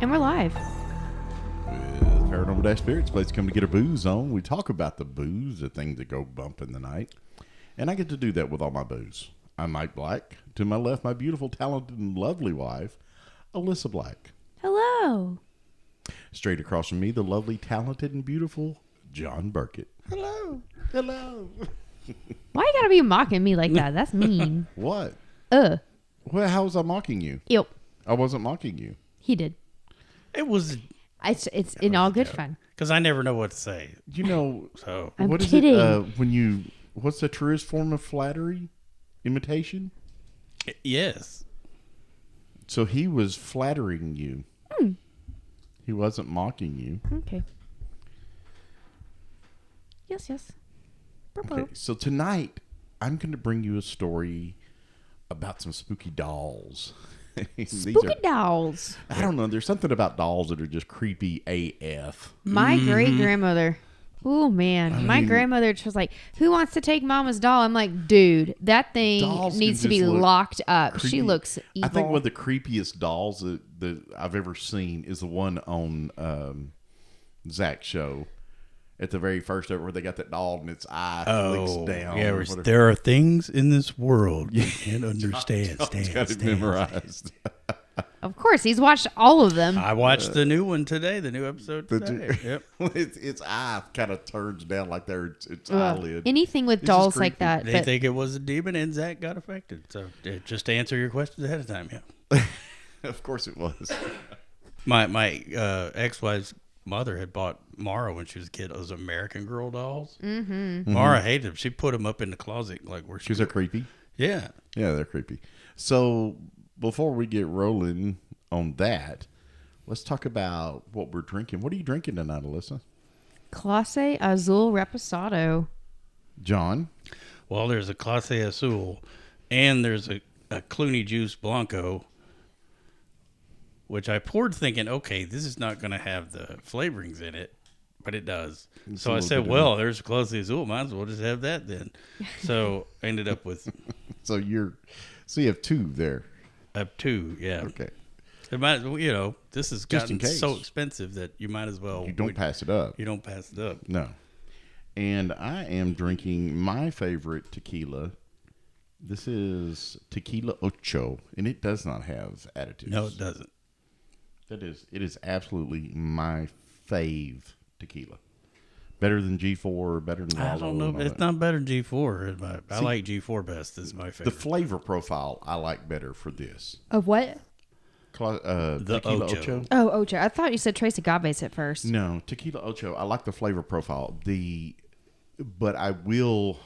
And we're live. With Paranormal-Spirits, place to come to get a booze on. We talk about the booze, the things that go bump in the night. And I get to do that with all my booze. I'm Mike Black. To my left, my beautiful, talented, and lovely wife, Alyssa Black. Hello. Straight across from me, the lovely, talented, and beautiful John Burkett. Hello. Hello. Why you gotta be mocking me like that? That's mean. What? Ugh. Well, how was I mocking you? Yep. I wasn't mocking you. He did. It was It's in all good fun. because I never know what to say. You know, So I'm what is kidding. it what's the truest form of flattery? Imitation? yes, So he was flattering you. He wasn't mocking you. Okay. Yes. Okay, so tonight I'm going to bring you a story about some spooky dolls. Spooky dolls. I don't know. There's something about dolls that are just creepy AF. My great grandmother. Oh man, my mean- grandmother was like, "Who wants to take Mama's doll?" I'm like, "Dude, that thing Dolls needs can to be just look locked up. creepy. She looks evil." I think one of the creepiest dolls that I've ever seen is the one on Zach's show. At the very first ever, where they got that doll and its eye flicks down. yeah. or whatever. There are things in this world you can't understand. John's got it memorized. Of course, he's watched all of them. I watched the new one today. The new episode today. Yep. its eye kind of turns down like its eyelid. Anything with It's just dolls like creepy. that. They But think it was a demon, and Zach got affected. So just to answer your questions ahead of time, yeah. Of course it was. My ex-wife's mother had bought Mara when she was a kid those American Girl dolls. Mm-hmm. Mara hated them. She put them up in the closet, like where she. Because they're creepy. Yeah. Yeah, they're creepy. So before we get rolling on that, let's talk about what we're drinking. What are you drinking tonight, Alyssa? Clase Azul Reposado. John? Well, there's a Clase Azul, and there's a Clooney Juice Blanco, which I poured thinking, okay, this is not going to have the flavorings in it, but it does. It's a So I little said, bit well, there's a Clase Azul. Might as well just have that then. So I ended up with So you have two there. two, yeah. Okay. It might, this has Just in gotten case. so expensive that you might as well. You don't pass it up. You don't pass it up. No. And I am drinking my favorite tequila. This is Tequila Ocho, and it does not have additives. No, it doesn't. It is absolutely my fave tequila. Better than G4, better than I Lalo don't know. and all It's that. not better than G4. I like G4 best. Is my The favorite. flavor profile I like better for this. Of what? The Tequila Ocho. Ocho. Oh, Ocho. I thought you said Tres Agaves at first. No, Tequila Ocho. I like the flavor profile. But I will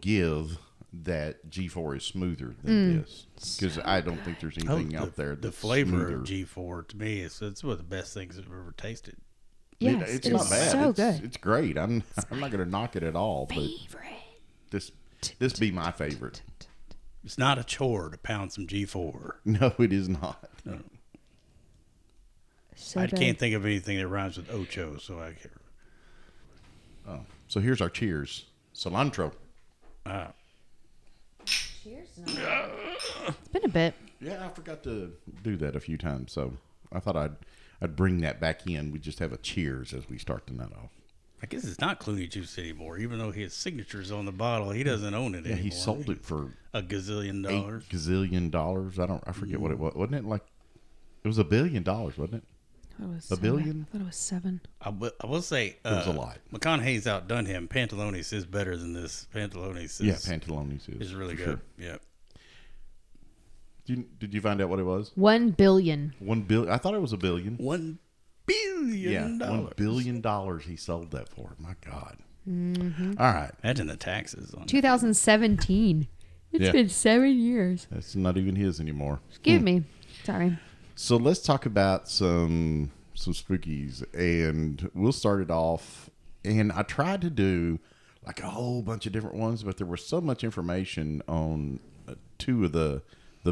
give that G4 is smoother than this because I don't think there's anything out there. The That's flavor smoother. of G4 to me it's one of the best things I've ever tasted. Yes, It's it not is bad. so it's, good. It's great. I'm not going to knock it at all. But Favorite. this be my favorite. It's not a chore to pound some G4. No, it is not. So I good. can't think of anything that rhymes with Ocho, so I can't. Oh, so here's our cheers. Cilantro. Cheers. It's been a bit. Yeah, I forgot to do that a few times, so I thought I'd bring that back in. We just have a cheers as we start the night off. I guess it's not Clooney Juice anymore, even though his signature's on the bottle. He doesn't own it Yeah, anymore. he sold it for a gazillion $8 dollars. gazillion. I forget what it was. Wasn't it like it was $1 billion, wasn't it? It was A billion? I thought it was 7. I will say was a lot. McConaughey's outdone him. Pantalones is better than this. Pantalones Yeah, Pantalones is really for good. sure. Yeah. Did you find out what it was? 1 billion. 1 billion. I thought it was $1 billion. $1 billion. Yeah, $1 billion he sold that for. My God. Mm-hmm. All right. Imagine the taxes on it. 2017. It's Yeah. been 7 years. That's not even his anymore. Excuse me. Sorry. So let's talk about some spookies, and we'll start it off. And I tried to do like a whole bunch of different ones, but there was so much information on two of the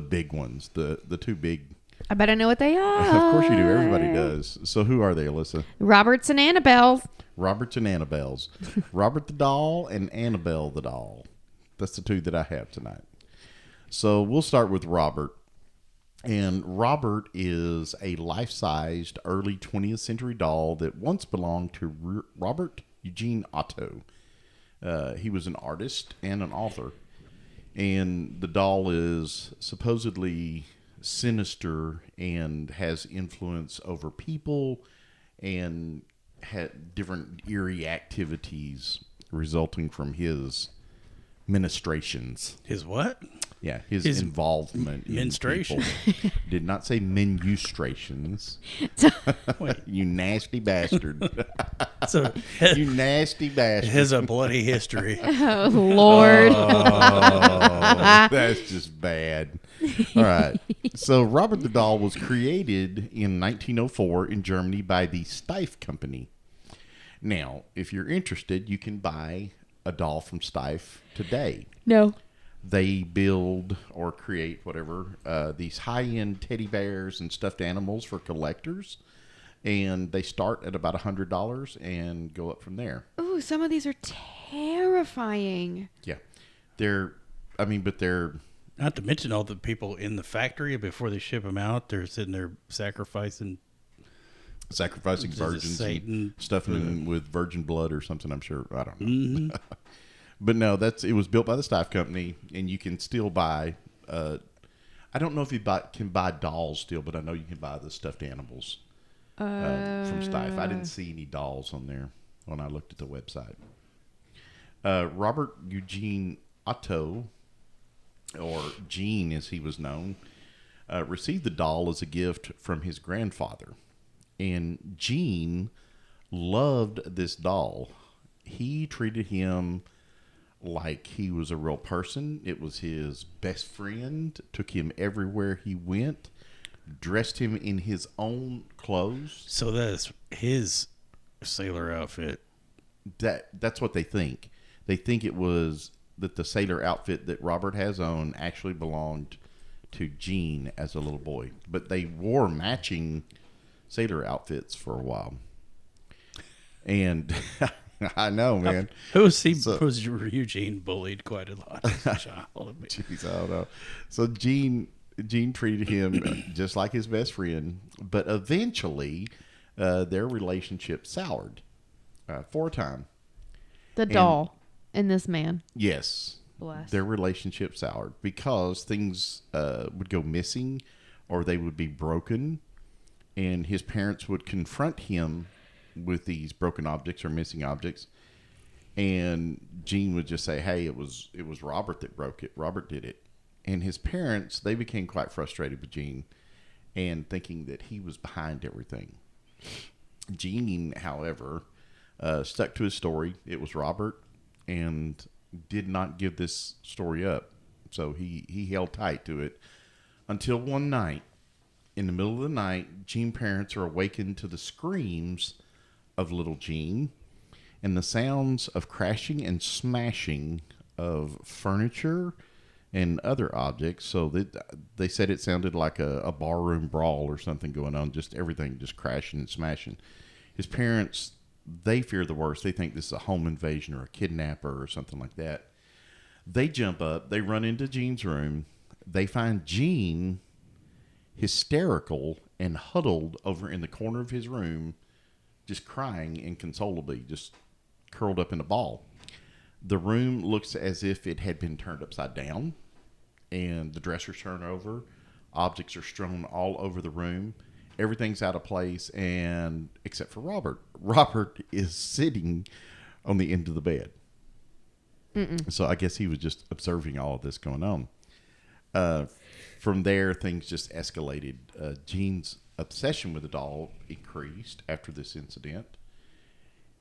big ones, the two big. I bet I know what they are. Of course you do. Everybody does. So who are they, Alyssa? Roberts and Annabelle. Roberts and Annabelles. Robert the doll and Annabelle the doll. That's the two that I have tonight. So we'll start with Robert. And Robert is a life-sized early 20th century doll that once belonged to Robert Eugene Otto. He was an artist and an author. And the doll is supposedly sinister and has influence over people and had different eerie activities resulting from his ministrations. His what? Yeah, his involvement in menstruation. people. Did not say menstruations. Wait. You nasty bastard. So You nasty bastard. it has a bloody history. Oh, Lord. That's just bad. All right. So Robert the Doll was created in 1904 in Germany by the Steiff Company. Now, if you're interested, you can buy a doll from Steiff today. No. They build or create whatever these high-end teddy bears and stuffed animals for collectors, and they start at about $100 and go up from there. Ooh, some of these are terrifying. Yeah, but they're Not to mention all the people in the factory before they ship them out. They're sitting there sacrificing virgins, Satan. and stuffing them with virgin blood or something. I'm sure. I don't know. Mm-hmm. But no, it was built by the Steiff Company, and you can still buy. I don't know if you can buy dolls still, but I know you can buy the stuffed animals from Steiff. I didn't see any dolls on there when I looked at the website. Robert Eugene Otto, or Gene as he was known, received the doll as a gift from his grandfather, and Gene loved this doll. He treated him like he was a real person. It was his best friend, took him everywhere he went, dressed him in his own clothes. So that's his sailor outfit. That's what they think. They think it was that the sailor outfit that Robert has on actually belonged to Gene as a little boy. But they wore matching sailor outfits for a while. And I know, man. Was Eugene bullied quite a lot as a child? Jeez, I don't know. So Gene treated him just like his best friend, but eventually their relationship soured for a time. The doll and this man. Yes. Bless. Their relationship soured because things would go missing or they would be broken, and his parents would confront him with these broken objects or missing objects, and Gene would just say, "Hey, it was Robert that broke it. Robert did it." And his parents, they became quite frustrated with Gene and thinking that he was behind everything. Gene, however, stuck to his story. It was Robert, and did not give this story up. So he held tight to it until one night, in the middle of the night, Gene's parents are awakened to the screams of little Gene and the sounds of crashing and smashing of furniture and other objects. So they said it sounded like a barroom brawl or something going on, just everything just crashing and smashing. His parents, they fear the worst. They think this is a home invasion or a kidnapper or something like that. They jump up, they run into Gene's room, they find Gene hysterical and huddled over in the corner of his room, just crying inconsolably, just curled up in a ball. The room looks as if it had been turned upside down, and the dresser's turned over. Objects are strewn all over the room. Everything's out of place, and except for Robert. Robert is sitting on the end of the bed. So I guess he was just observing all of this going on. From there, things just escalated. Gene's obsession with the doll increased after this incident,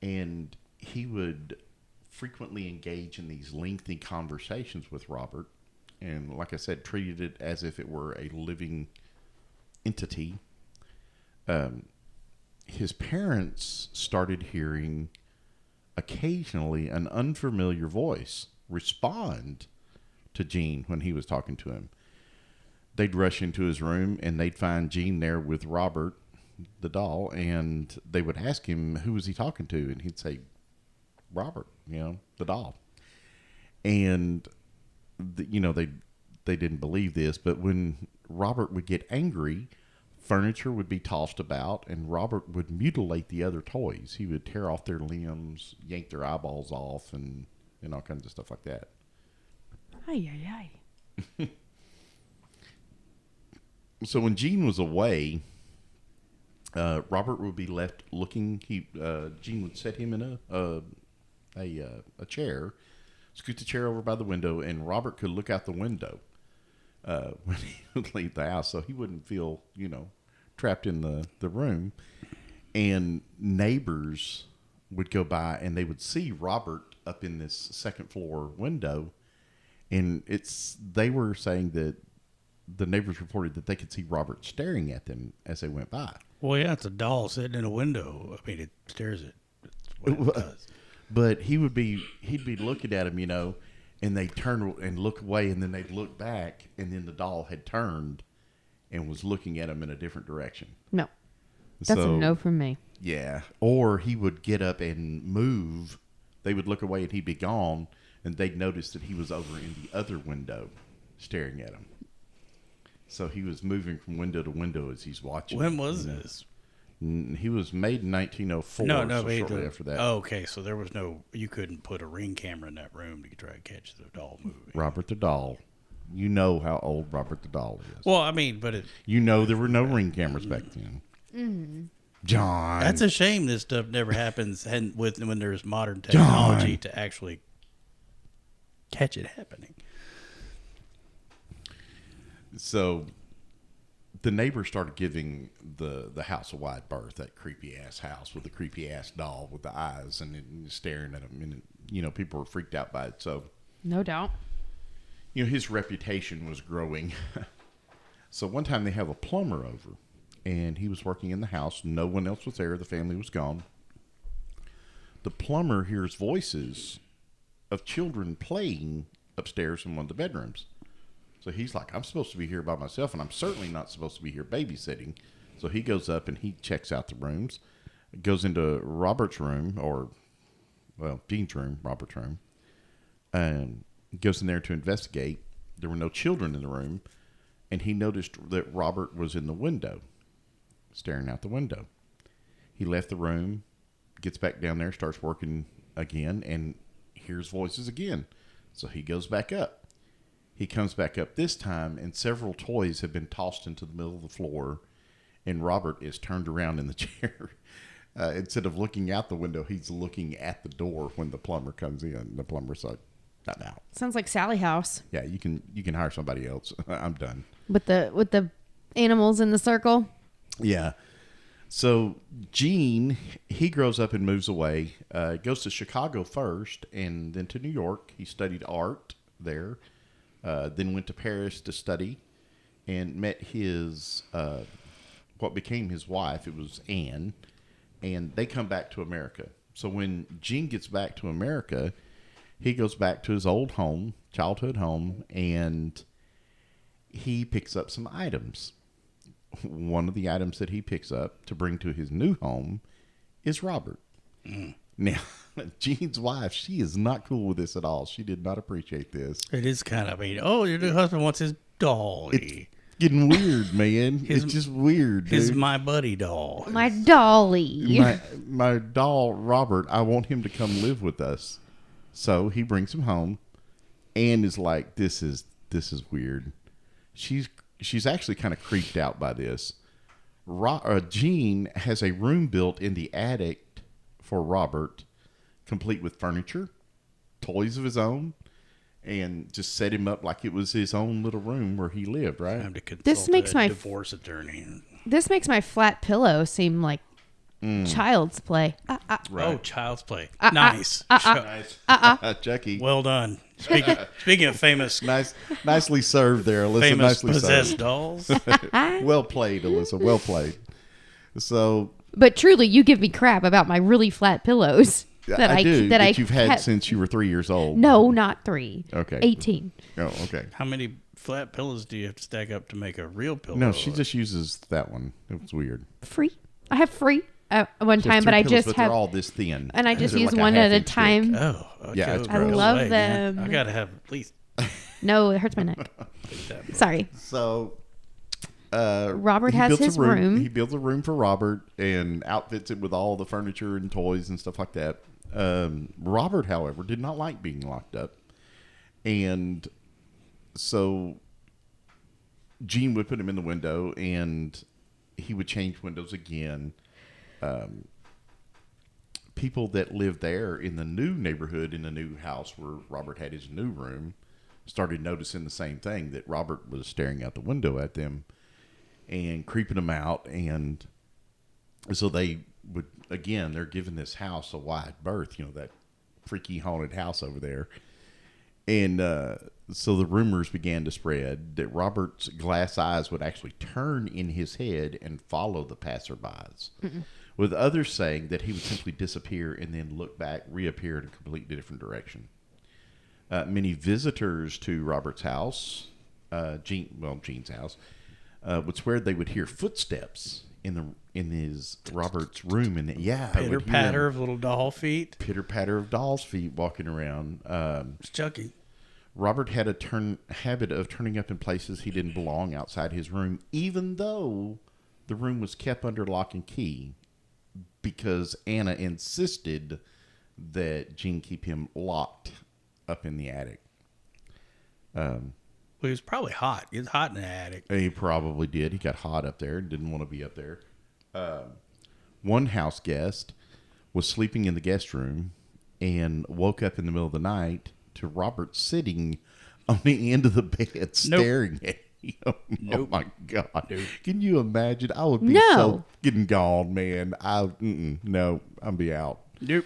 and he would frequently engage in these lengthy conversations with Robert, and like I said, treated it as if it were a living entity. His parents started hearing occasionally an unfamiliar voice respond to Gene when he was talking to him. They'd rush into his room and they'd find Gene there with Robert, the doll, and they would ask him, who was he talking to? And he'd say, Robert, the doll. And, they'd they didn't believe this, but when Robert would get angry, furniture would be tossed about, and Robert would mutilate the other toys. He would tear off their limbs, yank their eyeballs off, and all kinds of stuff like that. Ay, ay, ay. So when Gene was away, Robert would be left looking. Gene would set him in a chair, scoot the chair over by the window, and Robert could look out the window when he would leave the house, so he wouldn't feel, trapped in the room. And neighbors would go by, and they would see Robert up in this second floor window, and they were saying that the neighbors reported that they could see Robert staring at them as they went by. Well, yeah, it's a doll sitting in a window. I mean, it stares at. That's what it does. But he'd be looking at him, and they'd turn and look away, and then they'd look back, and then the doll had turned and was looking at him in a different direction. No. That's a no from me. Yeah. Or he would get up and move. They would look away, and he'd be gone, and they'd notice that he was over in the other window staring at him. So he was moving from window to window as he's watching. When was this? He was made in 1904. No, so shortly after that. Oh, okay, so there was you couldn't put a Ring camera in that room to try to catch the doll moving. Robert the Doll. You know how old Robert the Doll is. Well, I mean, but there were no Ring cameras back then. Mm-hmm. John. That's a shame this stuff never happens when there's modern technology to actually catch it happening. So the neighbors started giving the house a wide berth, that creepy ass house with the creepy ass doll with the eyes and staring at them. And, people were freaked out by it. So, no doubt. His reputation was growing. So one time they have a plumber over, and he was working in the house. No one else was there. The family was gone. The plumber hears voices of children playing upstairs in one of the bedrooms. So he's like, I'm supposed to be here by myself, and I'm certainly not supposed to be here babysitting. So he goes up and he checks out the rooms, goes into Robert's room, Gene's room, Robert's room, and goes in there to investigate. There were no children in the room, and he noticed that Robert was in the window, staring out the window. He left the room, gets back down there, starts working again, and hears voices again. So he goes back up. He comes back up this time, and several toys have been tossed into the middle of the floor, and Robert is turned around in the chair. Instead of looking out the window, he's looking at the door when the plumber comes in. The plumber's like, "I'm out." Sounds like Sally House. Yeah, you can hire somebody else. I'm done. With the animals in the circle. Yeah. So Gene, he grows up and moves away. Goes to Chicago first, and then to New York. He studied art there. Then went to Paris to study, and met his what became his wife. It was Anne, and they come back to America. So when Gene gets back to America, he goes back to his old home, childhood home, and he picks up some items. One of the items that he picks up to bring to his new home is Robert. Now, Gene's wife, she is not cool with this at all. She did not appreciate this. It is kind of your new husband wants his dolly. It's getting weird, man. It's just weird, dude. His my buddy doll. My dolly. My doll, Robert, I want him to come live with us. So he brings him home. Anne is like, this is weird. She's actually kind of creeped out by this. Gene has a room built in the attic for Robert, complete with furniture, toys of his own, and just set him up like it was his own little room where he lived, right? Time to consult This makes my divorce attorney. This makes my flat pillow seem like child's play. Right. Oh, child's play. Nice. Nice. Chucky. Well done. Speaking of famous Nicely served there, Alyssa. famous Nicely possessed served. dolls. Well played, Alyssa. Well played. So But truly, you give me crap about my really flat pillows I do, that you've had since you were 3 years old. No, not 3. Okay. 18. Oh, okay. How many flat pillows do you have to stack up to make a real pillow? No, she just uses that one. It was weird. Free. I have free one She has time, three but I pillows, just but have they're all this thin. And I just They're use like one at a half-inch thick. time. Oh, okay. Yeah, it's I gross. love man. them. I gotta have at least No, it hurts my neck. Sorry. So Robert he has builds a his room. He builds a room for Robert and outfits it with all the furniture and toys and stuff like that. Robert, however, did not like being locked up. And so Gene would put him in the window and he would change windows again. People that lived there in the new neighborhood, in the new house where Robert had his new room, started noticing the same thing, that Robert was staring out the window at them and creeping them out. And so they would, again, they're giving this house a wide berth, that freaky haunted house over there. And so the rumors began to spread that Robert's glass eyes would actually turn in his head and follow the passerbys, with others saying that he would simply disappear and then look back, reappear in a completely different direction. Many visitors to Robert's house, Gene's house, would swear they would hear footsteps in his Robert's room, and Pitter patter of little doll feet. Pitter patter of dolls' feet walking around. It's Chucky. Robert had a habit of turning up in places he didn't belong outside his room, even though the room was kept under lock and key, because Anna insisted that Gene keep him locked up in the attic. Well, he was probably hot. He was hot in the attic. He probably did. He got hot up there and didn't want to be up there. One house guest was sleeping in the guest room and woke up in the middle of the night to Robert sitting on the end of the bed staring at him. Oh my God. Nope. Can you imagine? I would be so getting gone, man. No, I'd be out. Nope.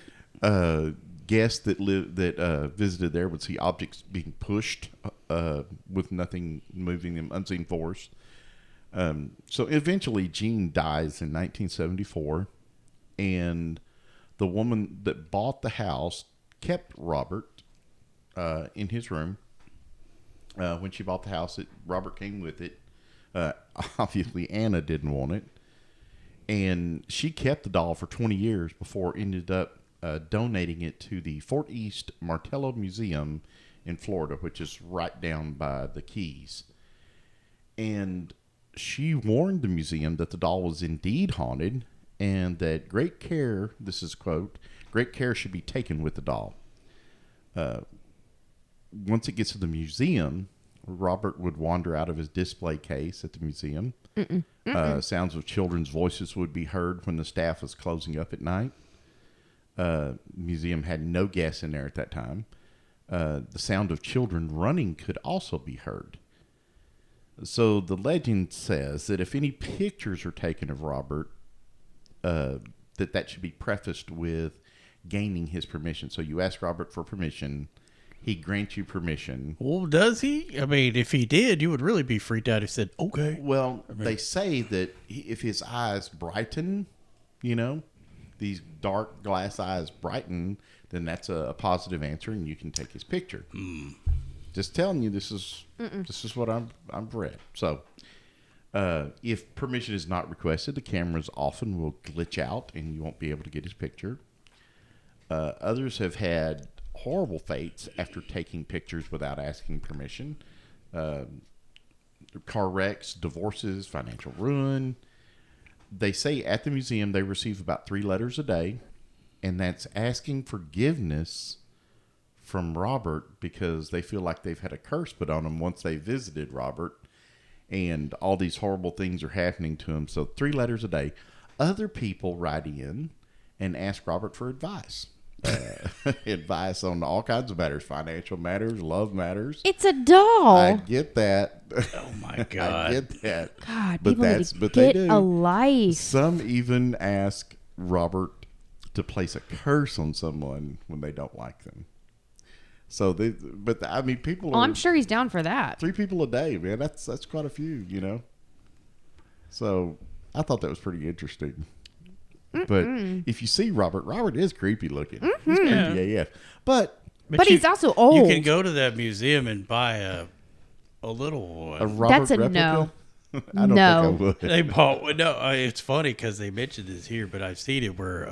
Guests that visited there would see objects being pushed with nothing moving them, unseen force. So eventually Gene dies in 1974, and the woman that bought the house kept Robert in his room. When she bought the house, Robert came with it. Obviously, Anna didn't want it, and she kept the doll for 20 years before ended up donating it to the Fort East Martello Museum in Florida, which is right down by the Keys. And she warned the museum that the doll was indeed haunted, and that great care, this is a quote, great care should be taken with the doll. Once it gets to the museum, Robert would wander out of his display case at the museum. Sounds of children's voices would be heard when the staff was closing up at night. Museum had no guests in there at that time. The sound of children running could also be heard. So the legend says that if any pictures are taken of Robert, that should be prefaced with gaining his permission. So you ask Robert for permission, he grants you permission. Well, does he? I mean, if he did, you would really be freaked out if he said, okay. Well, they say that if his eyes brighten, these dark glass eyes brighten, then that's a positive answer, and you can take his picture. Just telling you, this is what I've read. So, if permission is not requested, the cameras often will glitch out, and you won't be able to get his picture. Others have had horrible fates after taking pictures without asking permission. Car wrecks, divorces, financial ruin. They say at the museum they receive about 3 letters a day, and that's asking forgiveness from Robert because they feel like they've had a curse put on them once they visited Robert, and all these horrible things are happening to him. So 3 letters a day. Other people write in and ask Robert for advice. Advice on all kinds of matters, financial matters, love matters. It's a doll. I get that. Oh my God. I get that. God, but people that's need to but get they do. a life. Some even ask Robert to place a curse on someone when they don't like them. So people. I'm sure he's down for that. 3 people a day, man. That's quite a few, So I thought that was pretty interesting. But if you see Robert is creepy looking. He's creepy AF. But he's also old. You can go to that museum and buy a little one. A Robert That's a replica? no. I don't think I would. They bought it's funny because they mentioned this here, but I've seen it where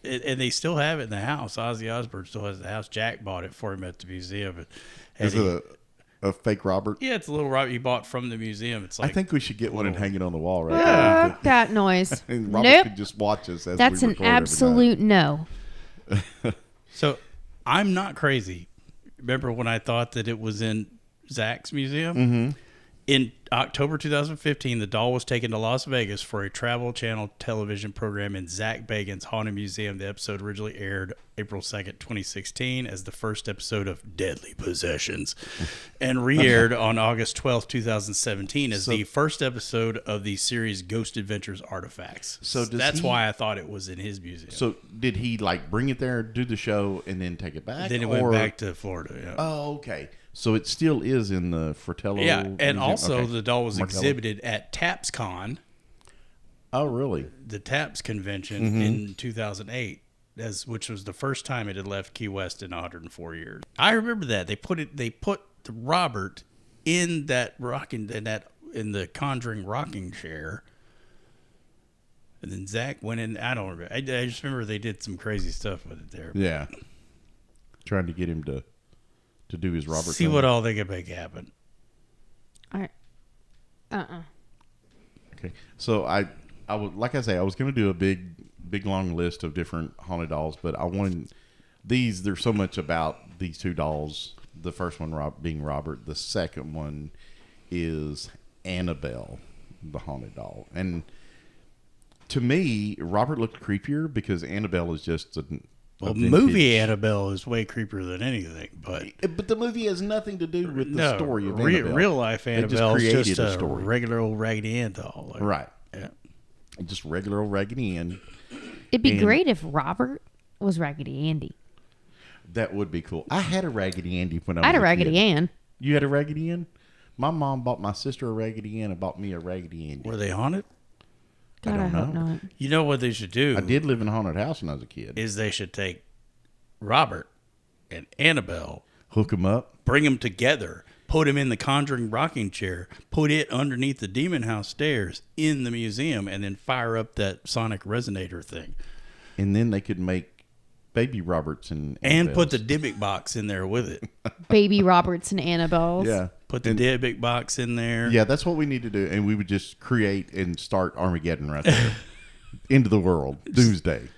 and they still have it in the house. Ozzy Osbourne still has the house. Jack bought it for him at the museum. Is it A fake Robert? Yeah, it's a little Robert you bought from the museum. It's I like think we should get one and hang it on the wall right Fuck that noise. there. And Robert Nope. could just watch us as That's we an record every night. absolute no. So I'm not crazy. Remember when I thought that it was in Zach's museum? Mm-hmm. In October 2015, the doll was taken to Las Vegas for a Travel Channel television program in Zach Bagans' Haunted Museum. The episode originally aired April 2nd, 2016 as the first episode of Deadly Possessions and re-aired on August 12th, 2017 as the first episode of the series Ghost Adventures Artifacts. So that's why I thought it was in his museum. So did he like bring it there, do the show, and then take it back? Then it went back to Florida. Yeah. Oh, okay. So it still is in the Fratello. Yeah, and Museum? also Okay. the doll was Martello. exhibited at TAPSCon, Oh, really? the TAPS convention in 2008, which was the first time it had left Key West in 104 years. I remember that they put the Robert in that in the Conjuring rocking chair, and then Zach went in. I don't remember. I just remember they did some crazy stuff with it there. Yeah. Trying to get him to do his Robert. See thing. what all they could make happen. All right. Okay. So I would, like I say, I was going to do a big long list of different haunted dolls, but I wanted these. There's so much about these two dolls. The first one being Robert. The second one is Annabelle, the haunted doll. And to me, Robert looked creepier because Annabelle is just a Movie Annabelle is way creepier than anything, but the movie has nothing to do with the story of Annabelle. Real life Annabelle is created just a a story. regular old Raggedy Ann doll. Like, Right. Yeah. Just regular old Raggedy Ann. It'd be And- great if Robert was Raggedy Andy. That would be cool. I had a Raggedy Andy when I was I had a kid. Raggedy Ann. You had a Raggedy Ann? My mom bought my sister a Raggedy Ann and bought me a Raggedy Andy. Were they haunted? God, I, don't hope know. not. You know what they should do? I did live in a haunted house when I was a kid. Is they should take Robert and Annabelle, Hook them up. bring them together, put him in the Conjuring rocking chair, put it underneath the Demon House stairs in the museum, and then fire up that sonic resonator thing. And then they could make baby Roberts and And put the Annabelles. Dybbuk box in there with it. Baby Roberts and Annabelles. Yeah. Put the Dybbuk box in there. Yeah, that's what we need to do. And we would just create and start Armageddon right there. Into the world. Doomsday.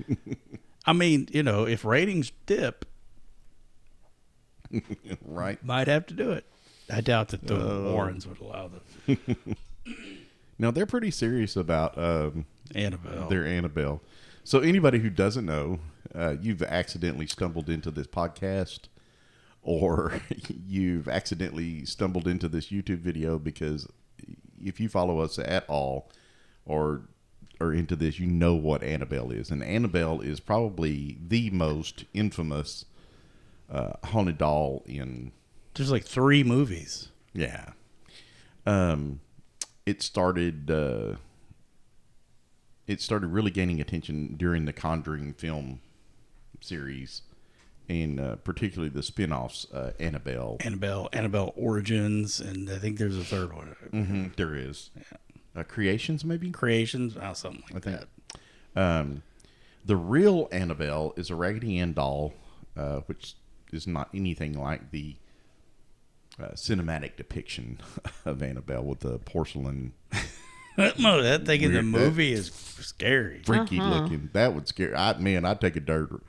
I mean, if ratings dip, Right. might have to do it. I doubt that the Warrens would allow the Now, they're pretty serious about Annabelle. their Annabelle. So anybody who doesn't know, you've accidentally stumbled into this podcast or you've accidentally stumbled into this YouTube video because if you follow us at all or into this, you know what Annabelle is. And Annabelle is probably the most infamous haunted doll in... There's like 3 movies. Yeah. It started really gaining attention during the Conjuring film series, and particularly the spin-offs, Annabelle. Annabelle Origins, and I think there's a third one. Mm-hmm, there is. Creations, maybe? Creations, something like that. The real Annabelle is a Raggedy Ann doll, which is not anything like the cinematic depiction of Annabelle with the porcelain... No, that thing in the Weird. movie is scary. freaky looking. That would scare. I'd take a dirt.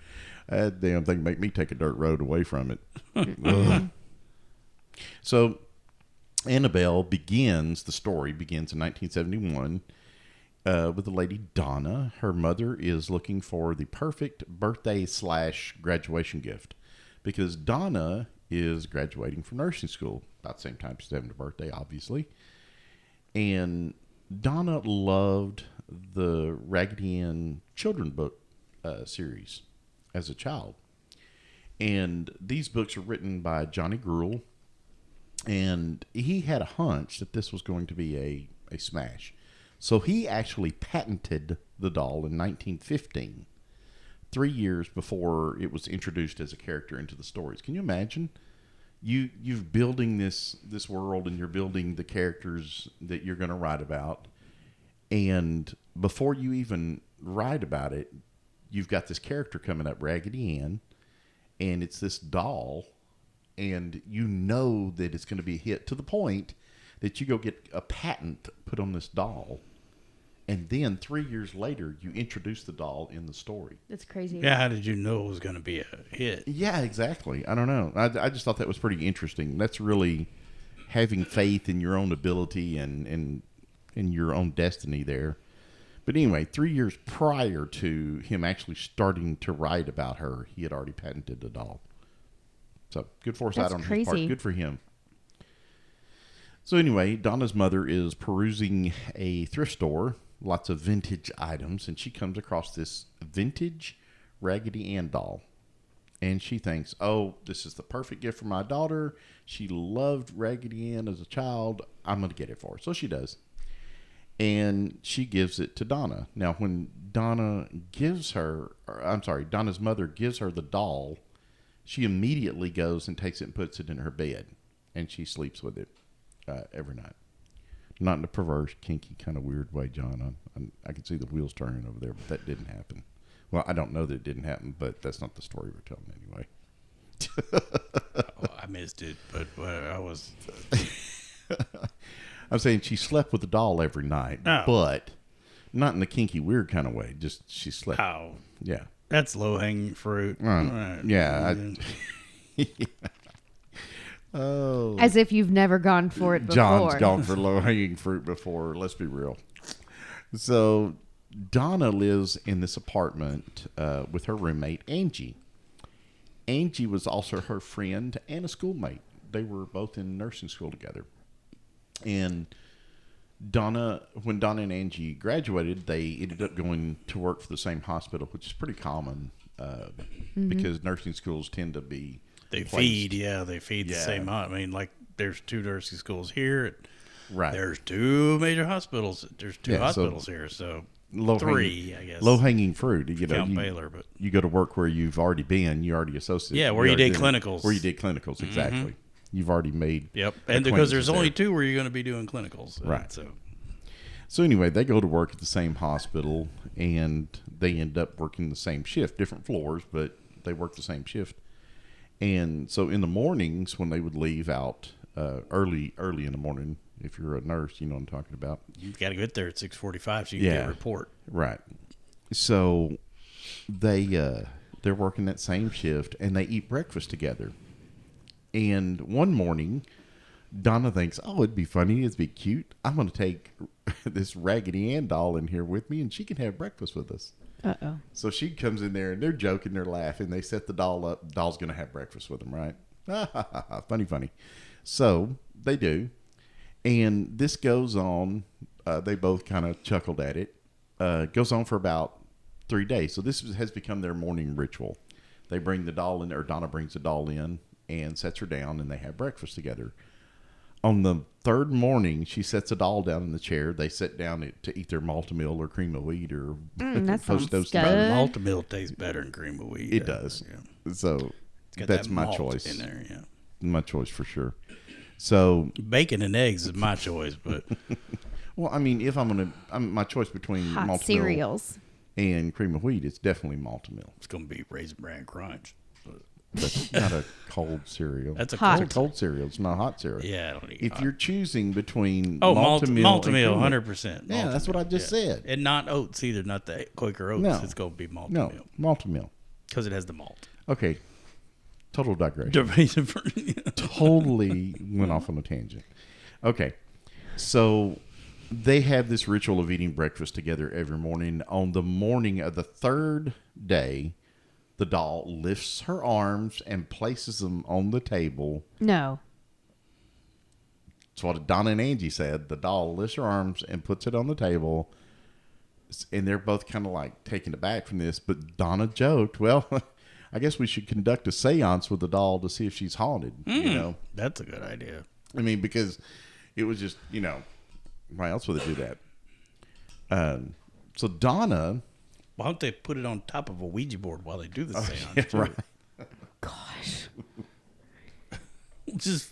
That damn thing make me take a dirt road away from it. Ugh. So, Annabelle the story begins in 1971 with the lady Donna. Her mother is looking for the perfect birthday / graduation gift because Donna is graduating from nursing school about the same time she's having her birthday, obviously. And Donna loved the Raggedy Ann children book series as a child. And these books are written by Johnny Gruelle. And he had a hunch that this was going to be a smash. So he actually patented the doll in 1915, 3 years before it was introduced as a character into the stories. Can you imagine? You've building this world and you're building the characters that you're going to write about. And before you even write about it, you've got this character coming up, Raggedy Ann, and it's this doll and you know that it's going to be a hit to the point that you go get a patent put on this doll. And then 3 years later, you introduce the doll in the story. That's crazy. Yeah, how did you know it was going to be a hit? Yeah, exactly. I don't know. I just thought that was pretty interesting. That's really having faith in your own ability and in your own destiny there. But anyway, 3 years prior to him actually starting to write about her, he had already patented the doll. So good foresight on his part. Good for him. So anyway, Donna's mother is perusing a thrift store, lots of vintage items, and she comes across this vintage Raggedy Ann doll. And she thinks, oh, this is the perfect gift for my daughter. She loved Raggedy Ann as a child. I'm going to get it for her. So she does. And she gives it to Donna. Now, when Donna's mother gives her the doll, she immediately goes and takes it and puts it in her bed. And she sleeps with it every night. Not in a perverse, kinky, kind of weird way, John. I can see the wheels turning over there, but that didn't happen. Well, I don't know that it didn't happen, but that's not the story we're telling anyway. I missed it, but I was... I'm saying she slept with the doll every night, but not in the kinky, weird kind of way. Just she slept. Oh. Yeah. That's low-hanging fruit. Right. Yeah. Oh. As if you've never gone for it before. John's gone for low-hanging fruit before. Let's be real. So Donna lives in this apartment with her roommate, Angie. Angie was also her friend and a schoolmate. They were both in nursing school together. And when Donna and Angie graduated, they ended up going to work for the same hospital, which is pretty common because nursing schools tend to be They placed. feed the same. I mean, like there's 2 nursing schools here. Right. There's 2 major hospitals. There's 2 hospitals here, so 3, I guess. Low-hanging fruit. You know, count Baylor, but you go to work where you've already been. You already associate. yeah, where you did clinicals. Where you did clinicals, exactly. Mm-hmm. You've already made. Yep, and because there's only there. 2 where you're going to be doing clinicals, right? So anyway, they go to work at the same hospital, and they end up working the same shift, different floors, but they work the same shift. And so in the mornings when they would leave out early in the morning, if you're a nurse, you know what I'm talking about. You've got to get there at 6:45 so you can get a report. Right. So they're working that same shift, and they eat breakfast together. And one morning, Donna thinks, oh, it'd be funny, it'd be cute. I'm going to take this Raggedy Ann doll in here with me, and she can have breakfast with us. Uh-oh. So she comes in there, and they're joking, they're laughing. They set the doll up. The doll's going to have breakfast with them, right? Funny. So they do. And this goes on. They both kind of chuckled at it. Goes on for about 3 days. So this has become their morning ritual. They bring the doll in, or Donna brings the doll in and sets her down, and they have breakfast together. On the 3rd morning, she sets a doll down in the chair. They sit down to eat their Malta-Meal or cream of wheat or that sounds toast. good. Malta-Meal tastes better than cream of wheat. It does. Yeah. So that's my choice. In there, yeah. My choice for sure. So bacon and eggs is my choice, but well, I mean, if my choice between hot Malta-Meal cereals and cream of wheat, it's definitely Malta-Meal. It's going to be Raisin Bran Crunch. That's not a cold cereal. That's a cold cereal. It's not a hot cereal. Yeah, I don't eat if hot. you're choosing between Malta-Meal, and 100%. Yeah, that's what I just said. And not oats either, not the Quaker oats. No. It's going to be Malta-Meal. No, Malta-Meal. Because it has the malt. Okay, total digression. Totally went off on a tangent. Okay, so they have this ritual of eating breakfast together every morning. On the morning of the 3rd day, the doll lifts her arms and places them on the table. No. That's what Donna and Angie said. The doll lifts her arms and puts it on the table. And they're both kind of like taken aback from this. But Donna joked, well, I guess we should conduct a seance with the doll to see if she's haunted. You know, that's a good idea. I mean, because it was just, why else would they do that? So Donna... Why don't they put it on top of a Ouija board while they do the seance? Yeah, right. Gosh. Just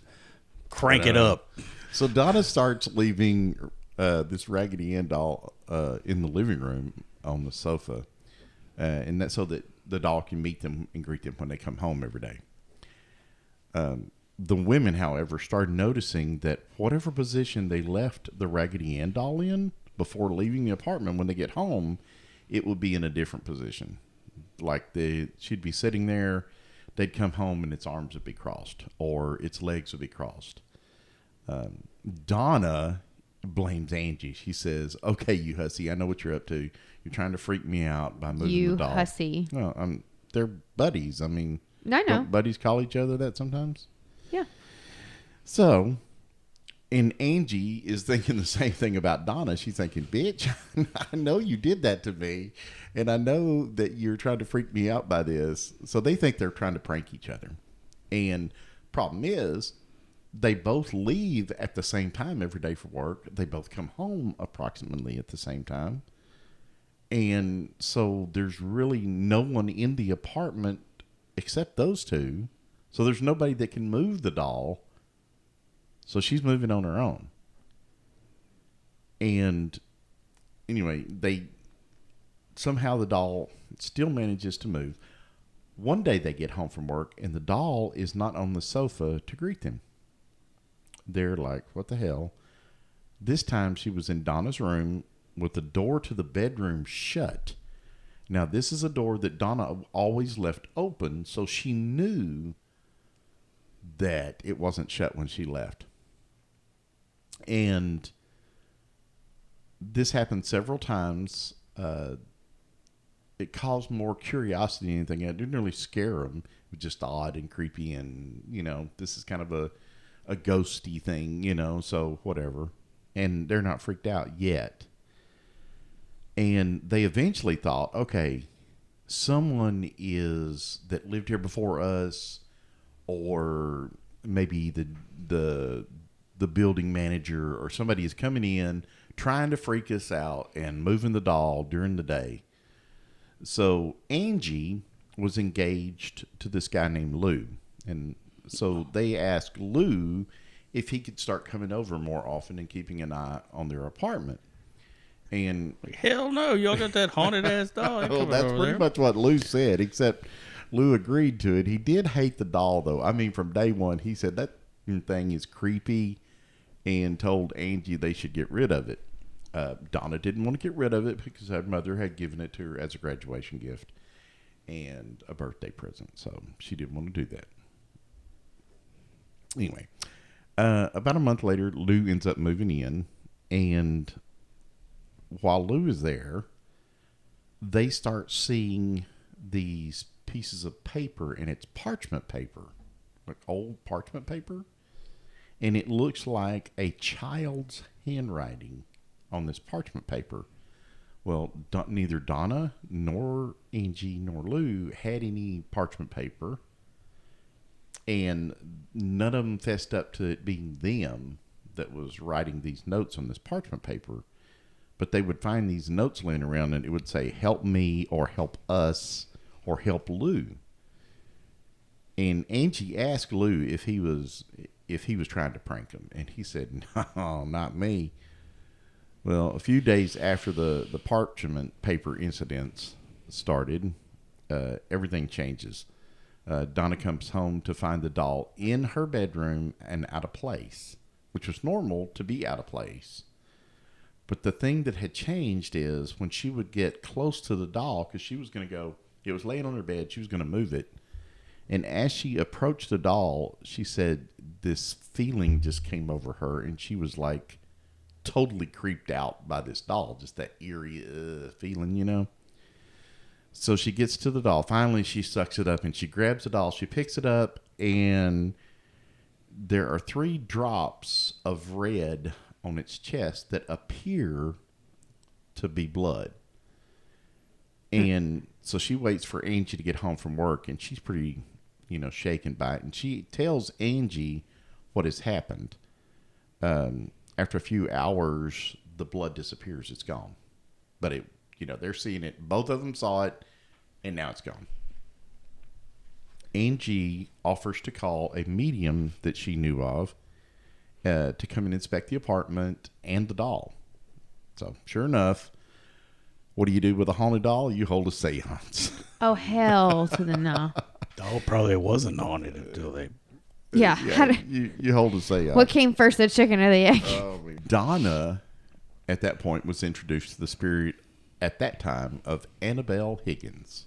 crank it up. So Donna starts leaving this Raggedy Ann doll in the living room on the sofa, and that's so that the doll can meet them and greet them when they come home every day. The women, however, started noticing that whatever position they left the Raggedy Ann doll in before leaving the apartment, when they get home, it would be in a different position. Like she'd be sitting there, they'd come home and its arms would be crossed or its legs would be crossed. Donna blames Angie. She says, "Okay, you hussy, I know what you're up to. You're trying to freak me out by moving the doll." You hussy. No, they're buddies. I mean, I know. don't buddies call each other that sometimes? Yeah. So, and Angie is thinking the same thing about Donna. She's thinking, "Bitch, I know you did that to me, and I know that you're trying to freak me out by this." So they think they're trying to prank each other. And problem is, they both leave at the same time every day for work. They both come home approximately at the same time. And so there's really no one in the apartment except those two. So there's nobody that can move the doll. So she's moving on her own. And anyway, somehow the doll still manages to move. One day they get home from work and the doll is not on the sofa to greet them. They're like, "What the hell?" This time she was in Donna's room with the door to the bedroom shut. Now, this is a door that Donna always left open, so she knew that it wasn't shut when she left. And this happened several times. It caused more curiosity than anything. It didn't really scare them. It was just odd and creepy, and, this is kind of a ghosty thing, so whatever. And they're not freaked out yet. And they eventually thought, okay, someone that lived here before us, or maybe the building manager or somebody is coming in trying to freak us out and moving the doll during the day. So Angie was engaged to this guy named Lou. And so they asked Lou if he could start coming over more often and keeping an eye on their apartment. And hell no, y'all got that haunted ass doll. well, that's pretty much what Lou said, except Lou agreed to it. He did hate the doll, though. I mean, from day one, he said that thing is creepy and told Angie they should get rid of it. Donna didn't want to get rid of it because her mother had given it to her as a graduation gift and a birthday present. So she didn't want to do that. Anyway, about a month later, Lou ends up moving in, and while Lou is there, they start seeing these pieces of paper, and it's parchment paper, like old parchment paper, and it looks like a child's handwriting on this parchment paper. Well, neither Donna nor Angie nor Lou had any parchment paper, and none of them fessed up to it being them that was writing these notes on this parchment paper. But they would find these notes laying around, and it would say, "Help me," or "Help us," or "Help Lou." And Angie asked Lou if he was trying to prank him, and he said, "No, not me." Well, a few days after the parchment paper incidents started, everything changes. Donna comes home to find the doll in her bedroom and out of place, which was normal to be out of place. But the thing that had changed is when she would get close to the doll, because she was going to go, it was laying on her bed, she was going to move it. And as she approached the doll, she said this feeling just came over her, and she was like totally creeped out by this doll, just that eerie feeling, So she gets to the doll. Finally, she sucks it up, and she grabs the doll. She picks it up, and there are 3 drops of red on its chest that appear to be blood. And so she waits for Angie to get home from work, and she's pretty, shaken by it. And she tells Angie what has happened. After a few hours, the blood disappears. It's gone. But they're seeing it. Both of them saw it, and now it's gone. Angie offers to call a medium that she knew of to come and inspect the apartment and the doll. So, sure enough, what do you do with a haunted doll? You hold a seance. Oh, hell to the no. Doll probably wasn't haunted until they Yeah. You hold to say. What came first, the chicken or the egg? Donna, at that point, was introduced to the spirit at that time of Annabelle Higgins.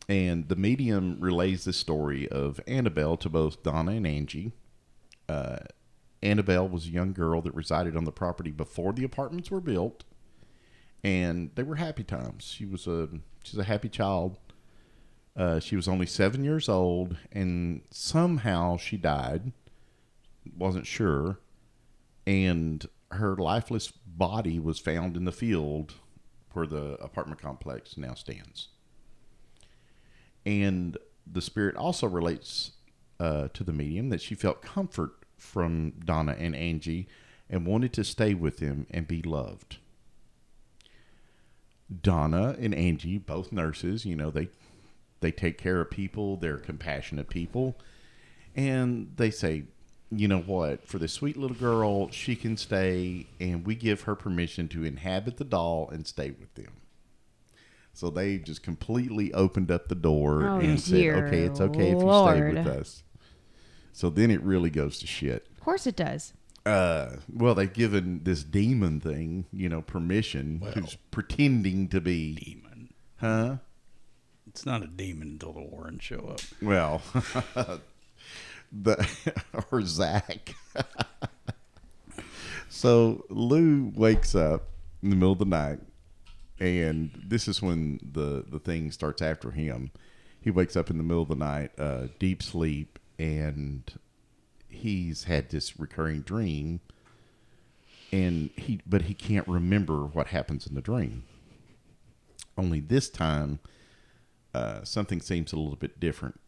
And the medium relays the story of Annabelle to both Donna and Angie. Annabelle was a young girl that resided on the property before the apartments were built. And they were happy times. She's a happy child. She was only 7 years old, and somehow she died. Wasn't sure. And her lifeless body was found in the field where the apartment complex now stands. And the spirit also relates to the medium that she felt comfort from Donna and Angie and wanted to stay with them and be loved. Donna and Angie, both nurses, they take care of people. They're compassionate people. And they say, you know what? For this sweet little girl, she can stay, and we give her permission to inhabit the doll and stay with them. So they just completely opened up the door and said, okay, it's okay if you stay with us. So then it really goes to shit. Of course it does. Well, they've given this demon thing, permission, who's pretending to be. Demon. Huh? It's not a demon until the Warrens show up. Well, or Zach. So Lou wakes up in the middle of the night, and this is when the thing starts after him. He wakes up in the middle of the night, deep sleep, and he's had this recurring dream, but he can't remember what happens in the dream. Only this time, something seems a little bit different.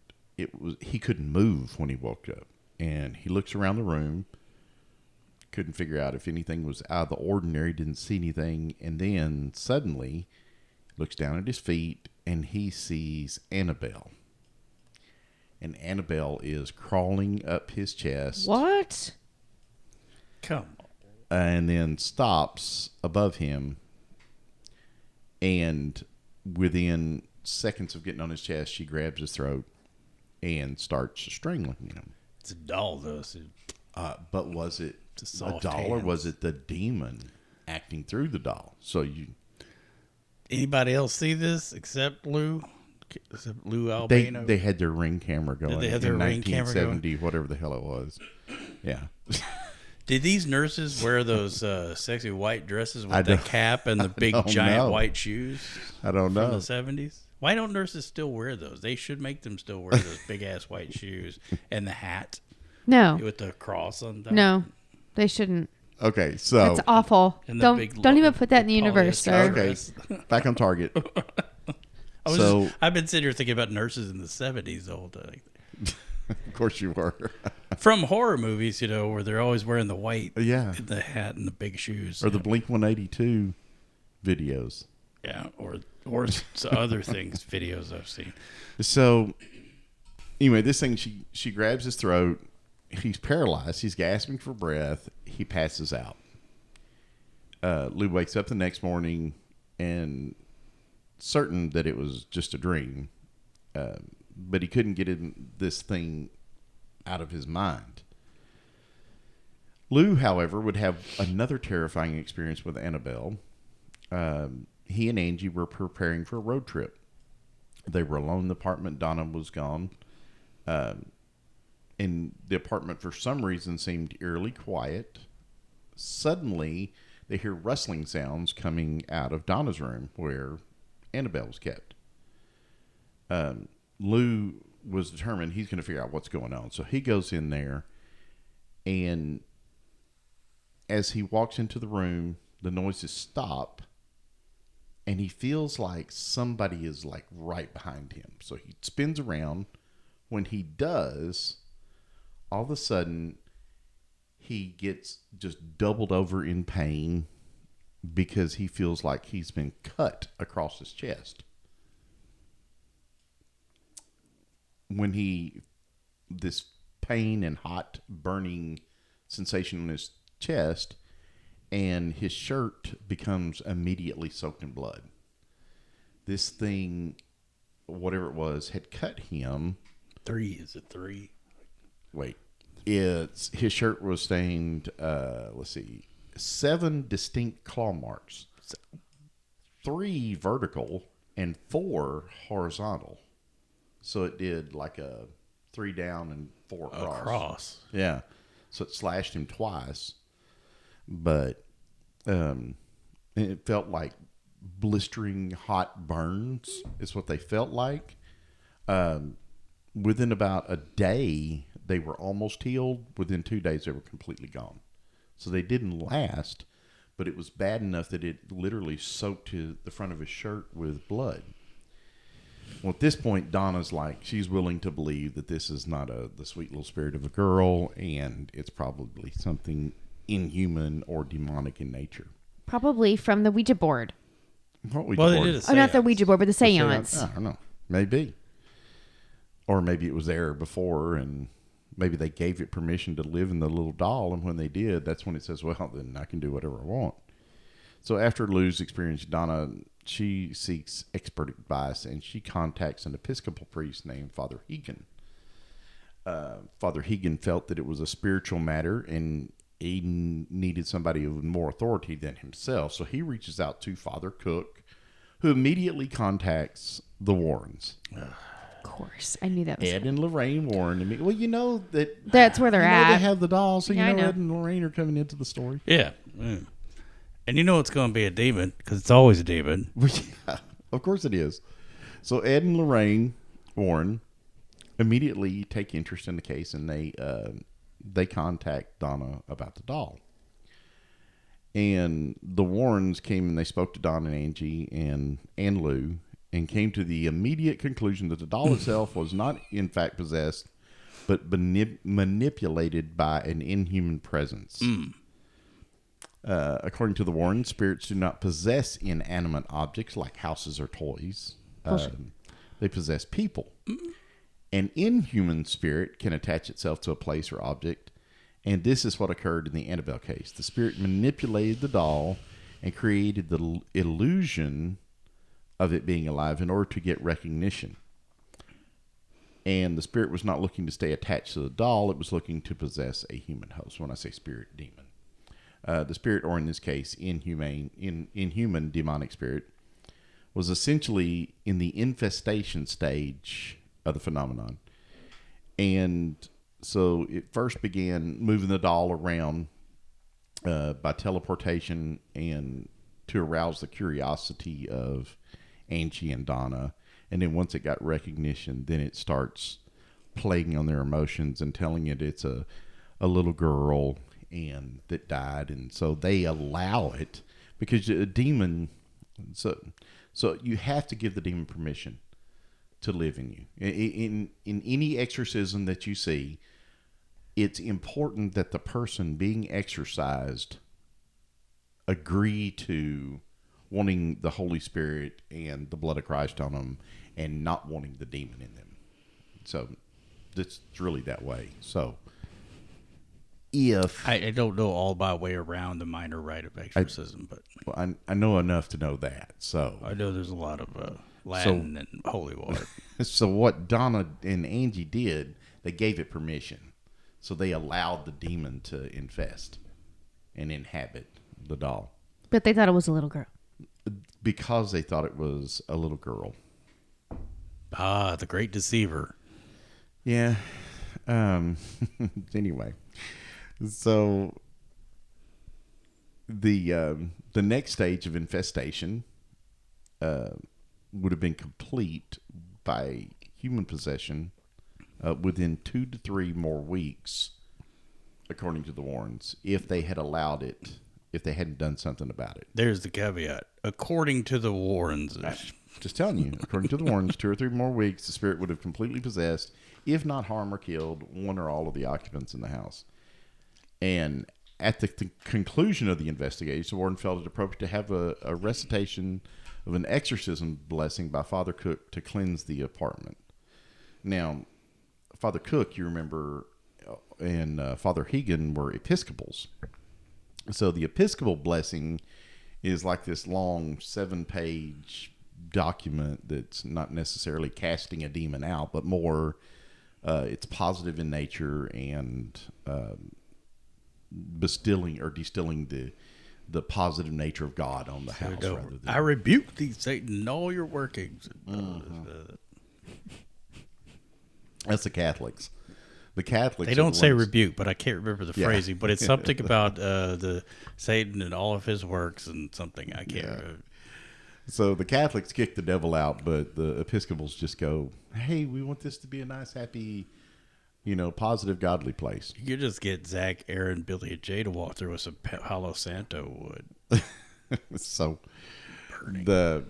He couldn't move when he woke up, and he looks around the room, couldn't figure out if anything was out of the ordinary, didn't see anything, and then suddenly looks down at his feet, and he sees Annabelle. And Annabelle is crawling up his chest. What? Come on. And then stops above him. And within seconds of getting on his chest, she grabs his throat and starts strangling him. It's a doll, though. So but was it a doll hands. or was it the demon acting through the doll? So anybody else see this except Lou? Except Lou Albano? They had their Ring camera going. Did they have their Ring camera going? 1970, whatever the hell it was. Yeah. Did these nurses wear those sexy white dresses with the cap and the big giant white shoes? I don't know. From the 70s? Why don't nurses still wear those? They should make them still wear those big ass white shoes and the hat. No. With the cross on top. No, they shouldn't. Okay, so that's awful. And Don't even put that in the universe, sir. Okay, back on target. I've been sitting here thinking about nurses in the 70s the whole time. Of course you were. From horror movies, where they're always wearing the white, the hat and the big shoes, or the Blink 182 videos. Yeah, or other things, videos I've seen. So anyway, this thing, she grabs his throat. He's paralyzed. He's gasping for breath. He passes out. Lou wakes up the next morning and certain that it was just a dream, but he couldn't get this thing out of his mind. Lou, however, would have another terrifying experience with Annabelle. He and Angie were preparing for a road trip. They were alone in the apartment. Donna was gone. And the apartment, for some reason, seemed eerily quiet. Suddenly, they hear rustling sounds coming out of Donna's room where Annabelle was kept. Lou was determined he's going to figure out what's going on. So he goes in there, and as he walks into the room, the noises stop, and he feels like somebody is like right behind him. So he spins around. When he does, all of a sudden, he gets just doubled over in pain because he feels like he's been cut across his chest. When this pain and hot burning sensation on his chest, and his shirt becomes immediately soaked in blood. This thing, whatever it was, had cut him. Is it 3? wait. It's his shirt was stained. Let's see, 7 distinct claw marks, 3 vertical and 4 horizontal. So it did like a 3 down and 4 across. Yeah, so it slashed him twice, but it felt like blistering hot burns. Is what they felt like. Within about a day, they were almost healed. Within 2 days, they were completely gone. So they didn't last, but it was bad enough that it literally soaked the front of his shirt with blood. Well, at this point, Donna's like, she's willing to believe that this is not the sweet little spirit of a girl, and it's probably something inhuman or demonic in nature. Probably from the Ouija board. What Ouija Well, board? they did a Oh, not the seance. Ouija board, but the seance. I don't know. Maybe. Or maybe it was there before, and maybe they gave it permission to live in the little doll, and when they did, that's when it says, well, then I can do whatever I want. So after Lou's experience, Donna, she seeks expert advice, and she contacts an Episcopal priest named Father Hegan. Father Hegan felt that it was a spiritual matter, and he needed somebody with more authority than himself. So he reaches out to Father Cook, who immediately contacts the Warrens. Of course. I knew that was Ed and Lorraine Warren. Well, you know that That's where they're at. They have the dolls, so Yeah, I you know know. Ed and Lorraine are coming into the story. Yeah. Mm. And you know it's going to be a demon because it's always a demon. Yeah, of course it is. So Ed and Lorraine Warren immediately take interest in the case, and they contact Donna about the doll. And the Warrens came and they spoke to Don and Angie and Lou, and came to the immediate conclusion that the doll itself was not in fact possessed, but manipulated by an inhuman presence. According to the Warrens, spirits do not possess inanimate objects like houses or toys. They possess people. An inhuman spirit can attach itself to a place or object, and this is what occurred in the Annabelle case. The spirit manipulated the doll and created the illusion of it being alive in order to get recognition. And the spirit was not looking to stay attached to the doll. It was looking to possess a human host. When I say spirit, demon. The spirit, or in this case, inhuman demonic spirit, was essentially in the infestation stage of the phenomenon. And so it first began moving the doll around by teleportation and to arouse the curiosity of Angie and Donna. And then once it got recognition, then it starts playing on their emotions and telling it it's a little girl and that died. And so they allow it because a demon, so you have to give the demon permission to live in you. In any exorcism that you see, it's important that the person being exorcised agree to wanting the Holy Spirit and the blood of Christ on them and not wanting the demon in them. So it's really that way. So if I don't know all my way around the minor rite of exorcism, but well, I know enough to know that. So I know there's a lot of Latin and holy water. So what Donna and Angie did, they gave it permission. So they allowed the demon to infest and inhabit the doll. But they thought it was a little girl. Because they thought it was a little girl. Ah, the great deceiver. Yeah. Anyway. So the next stage of infestation would have been complete by human possession within 2 to 3 more weeks, according to the Warrens, if they had allowed it, if they hadn't done something about it. There's the caveat. According to the Warrens. Just telling you, according to the Warrens, 2 or 3 more weeks, the spirit would have completely possessed, if not harmed or killed, one or all of the occupants in the house. And at the conclusion of the investigation, the Warden felt it appropriate to have a recitation of an exorcism blessing by Father Cook to cleanse the apartment. Now, Father Cook, you remember, and Father Hegan were Episcopals. So the Episcopal blessing is like this long 7-page document that's not necessarily casting a demon out, but more it's positive in nature and distilling the positive nature of God on the house. Rather than, I rebuke thee, Satan, and all your workings. That's the Catholics. The Catholics. They don't say rebuke, but I can't remember the phrasing. But it's something about the Satan and all of his works and something I can't remember. So the Catholics kick the devil out, but the Episcopals just go, "Hey, we want this to be a nice, happy, positive, godly place." You just get Zach, Aaron, Billy, and Jay to walk through with some Palo Santo wood. So Burning.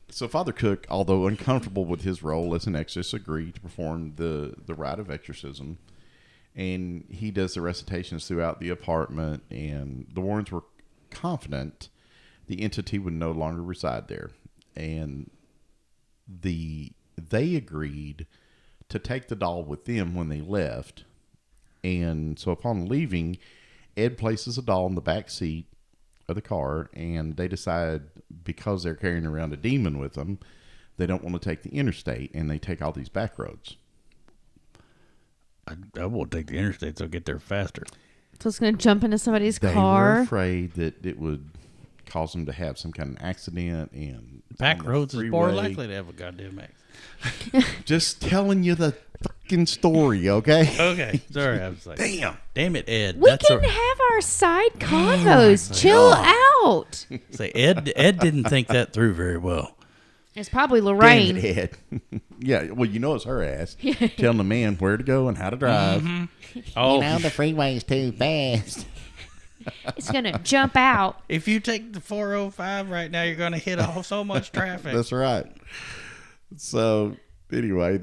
So Father Cook, although uncomfortable with his role as an exorcist, agreed to perform the rite of exorcism, and he does the recitations throughout the apartment. And the Warrens were confident the entity would no longer reside there, and they agreed to take the doll with them when they left. And so upon leaving, Ed places a doll in the back seat of the car, and they decide, because they're carrying around a demon with them, they don't want to take the interstate, and they take all these back roads. I won't take the interstate, so I'll get there faster. So it's going to jump into somebody's They car. were afraid that it would cause them to have some kind of accident, and Back roads is more likely to have a goddamn accident. Just telling you the fucking story, okay? Okay, sorry, I was like, damn it, Ed. We can have our side convos. Chill out. Say Ed didn't think that through very well. It's probably Lorraine. Damn it, Ed. Yeah, well, it's her ass telling the man where to go and how to drive. Mm-hmm. Oh, the freeway's too fast. It's going to jump out. if you take the 405 right now, you're going to hit so much traffic. That's right. So anyway,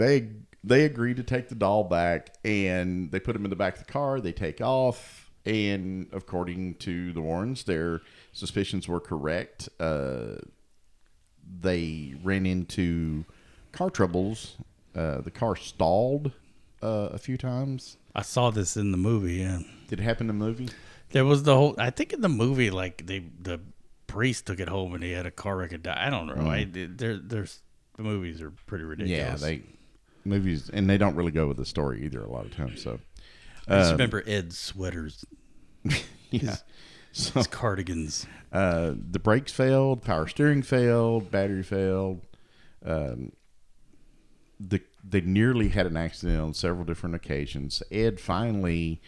they agreed to take the doll back, and they put him in the back of the car. They take off, and according to the Warrens, their suspicions were correct. They ran into car troubles. The car stalled a few times. I saw this in the movie, yeah. Did it happen in the movie? There was the whole, I think in the movie, like the priest took it home and he had a car wreck and died. I don't know. There's the movies are pretty ridiculous. Yeah, movies, and they don't really go with the story either a lot of times. So I just remember Ed's sweaters. Yeah. His cardigans. The brakes failed, power steering failed, battery failed. They nearly had an accident on several different occasions. Ed finally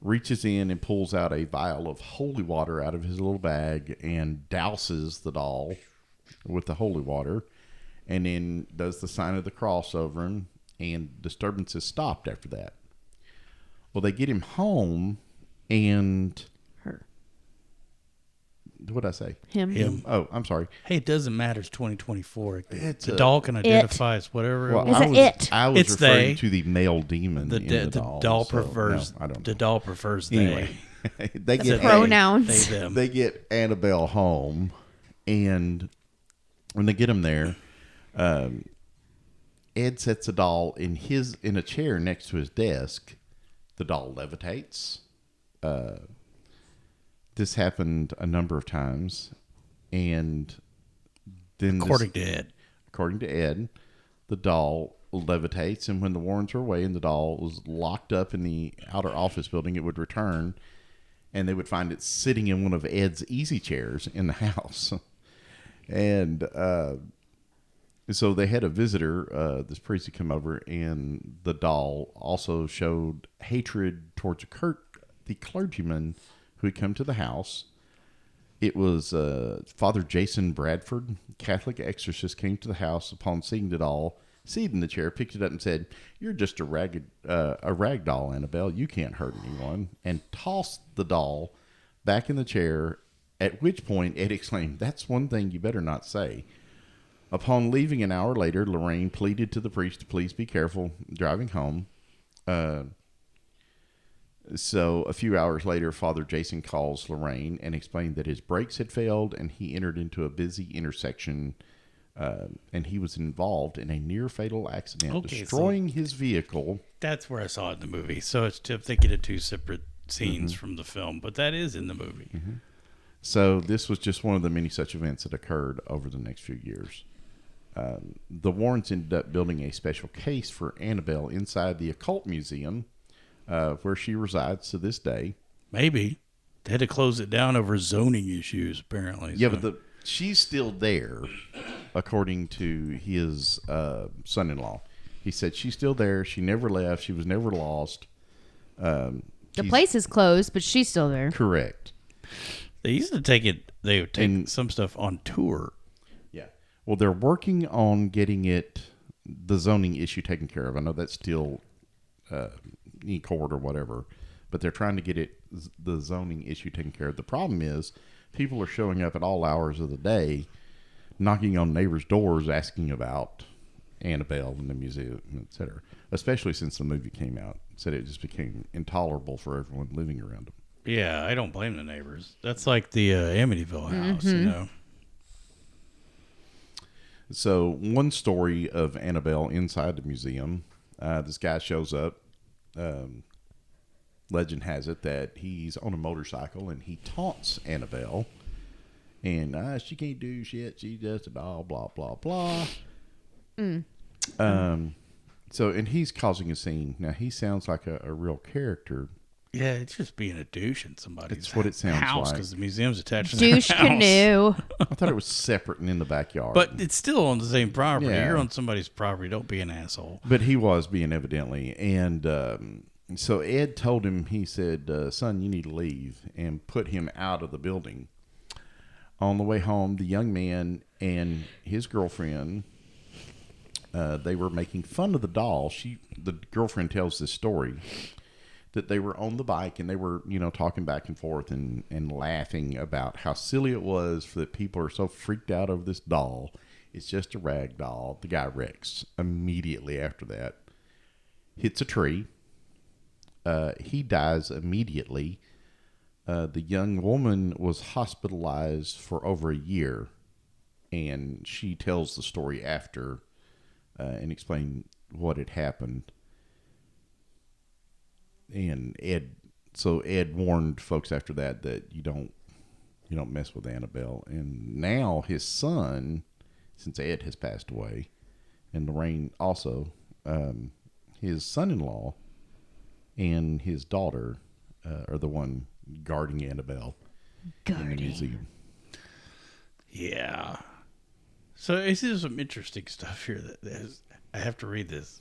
reaches in and pulls out a vial of holy water out of his little bag and douses the doll with the holy water, and then does the sign of the cross over him, and disturbances stopped after that. Well, they get him home, and Her. what did I say? Him. Oh, I'm sorry. Hey, it doesn't matter. It's 2024. It's the doll can identify as whatever. Well, Is it it it? I was It's referring they. to the male demon. the doll prefers. No, I don't know. The doll prefers they. Anyway, they The get pronouns. They them. They get Annabelle home, and when they get him there, Ed sets a doll in a chair next to his desk. The doll levitates. This happened a number of times, and then According to Ed, the doll levitates, and when the Warrens were away and the doll was locked up in the outer office building, it would return, and they would find it sitting in one of Ed's easy chairs in the house. And so they had a visitor, this priest, had come over, and the doll also showed hatred towards the clergyman who had come to the house. It was Father Jason Bradford, Catholic exorcist, came to the house upon seeing the doll, seated in the chair, picked it up and said, "You're just a rag doll, Annabelle. You can't hurt anyone," and tossed the doll back in the chair, at which point Ed exclaimed, "That's one thing you better not say." Upon leaving an hour later, Lorraine pleaded to the priest to please be careful driving home. So a few hours later, Father Jason calls Lorraine and explained that his brakes had failed and he entered into a busy intersection, and he was involved in a near-fatal accident, destroying his vehicle. That's where I saw it in the movie. So I'm thinking of two separate scenes from the film, but that is in the movie. So this was just one of the many such events that occurred over the next few years. The Warrens ended up building a special case for Annabelle inside the Occult Museum, where she resides to this day. Maybe. They had to close it down over zoning issues, apparently. Yeah, but she's still there, according to his son-in-law. He said she's still there. She never left. She was never lost. The place is closed, but she's still there. Correct. They used to take it. They would take some stuff on tour. Yeah. Well, they're working on getting the zoning issue taken care of. I know that's still in court or whatever, but they're trying to get the zoning issue taken care of. The problem is people are showing up at all hours of the day, knocking on neighbors' doors, asking about Annabelle and the museum, etc. Especially since the movie came out. Said it just became intolerable for everyone living around them. Yeah, I don't blame the neighbors. That's like the Amityville house, you know. So one story of Annabelle inside the museum, this guy shows up. Legend has it that he's on a motorcycle and he taunts Annabelle. And she can't do shit. She just blah, blah, blah, blah. So, and he's causing a scene. Now, he sounds like a real character. Yeah, it's just being a douche in somebody's That's what it sounds house like. because the museum's attached to Douche the house. canoe. I thought it was separate and in the backyard. But it's still on the same property. Yeah. You're on somebody's property. Don't be an asshole. But he was being evidently. And so Ed told him, he said, son, you need to leave, and put him out of the building. On the way home, the young man and his girlfriend, they were making fun of the doll. The girlfriend tells this story, that they were on the bike and they were, talking back and forth and laughing about how silly it was for that people are so freaked out over this doll. It's just a rag doll. The guy wrecks immediately after that. Hits a tree. He dies immediately. The young woman was hospitalized for over a year, and she tells the story after and explain what had happened. And Ed warned folks after that you don't mess with Annabelle. And now his son, since Ed has passed away, and Lorraine also, his son-in-law and his daughter are the one guarding Annabelle in the museum. Yeah. So this is some interesting stuff here. I have to read this.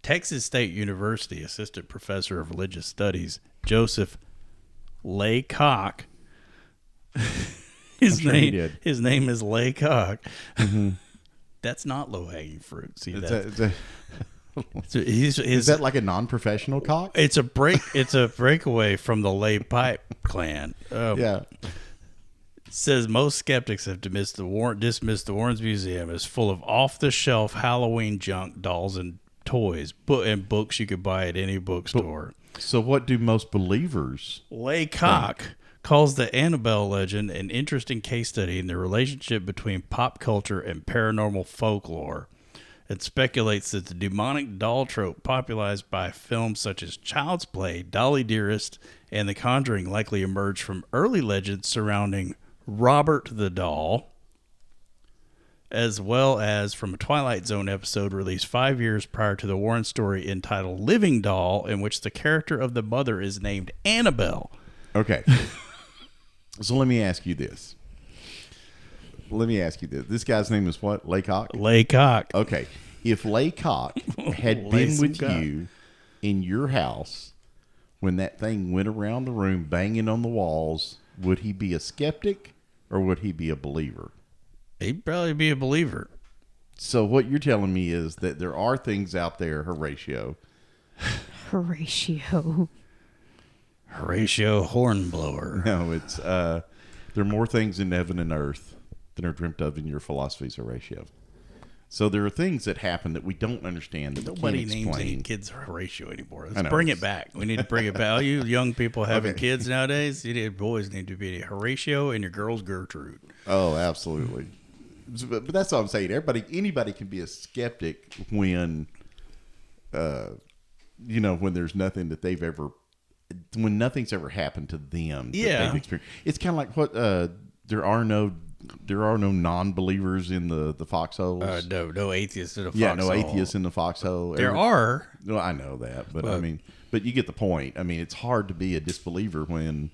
Texas State University Assistant Professor of Religious Studies, Joseph Laycock. His name is Laycock. Mm-hmm. That's not low-hanging fruit. See that? Is that like a non-professional cock? It's a breakaway from the Lay Pipe clan. Yeah. It says most skeptics have dismissed the Warrens Museum as full of off-the-shelf Halloween junk, dolls, and toys, and books you could buy at any bookstore. So what do most believers? Laycock calls the Annabelle legend an interesting case study in the relationship between pop culture and paranormal folklore. It speculates that the demonic doll trope popularized by films such as Child's Play, Dolly Dearest, and The Conjuring likely emerged from early legends surrounding Robert the Doll, as well as from a Twilight Zone episode released 5 years prior to the Warren story entitled Living Doll, in which the character of the mother is named Annabelle. Okay. So let me ask you this. This guy's name is what? Laycock? Laycock. Okay. If Laycock had been with you in your house when that thing went around the room banging on the walls, would he be a skeptic or would he be a believer? He'd probably be a believer. So what you're telling me is that there are things out there, Horatio. Horatio Hornblower. No, it's there are more things in heaven and earth than are dreamt of in your philosophies, Horatio. So there are things that happen that we don't understand, that nobody we can't names explain. any kids Horatio anymore. Let's bring it back. We need to bring it back. All you young people having kids nowadays, boys need to be Horatio and your girl's Gertrude. Oh, absolutely. But that's all I'm saying. Anybody can be a skeptic when, when there's nothing that they've ever, when nothing's ever happened to them. That they've experienced. It's kind of like what there are no there are no non-believers in the foxholes. No atheists in the foxhole. Yeah, no atheists in the foxhole. There are. No, I know that, but I mean, but you get the point. I mean, it's hard to be a disbeliever when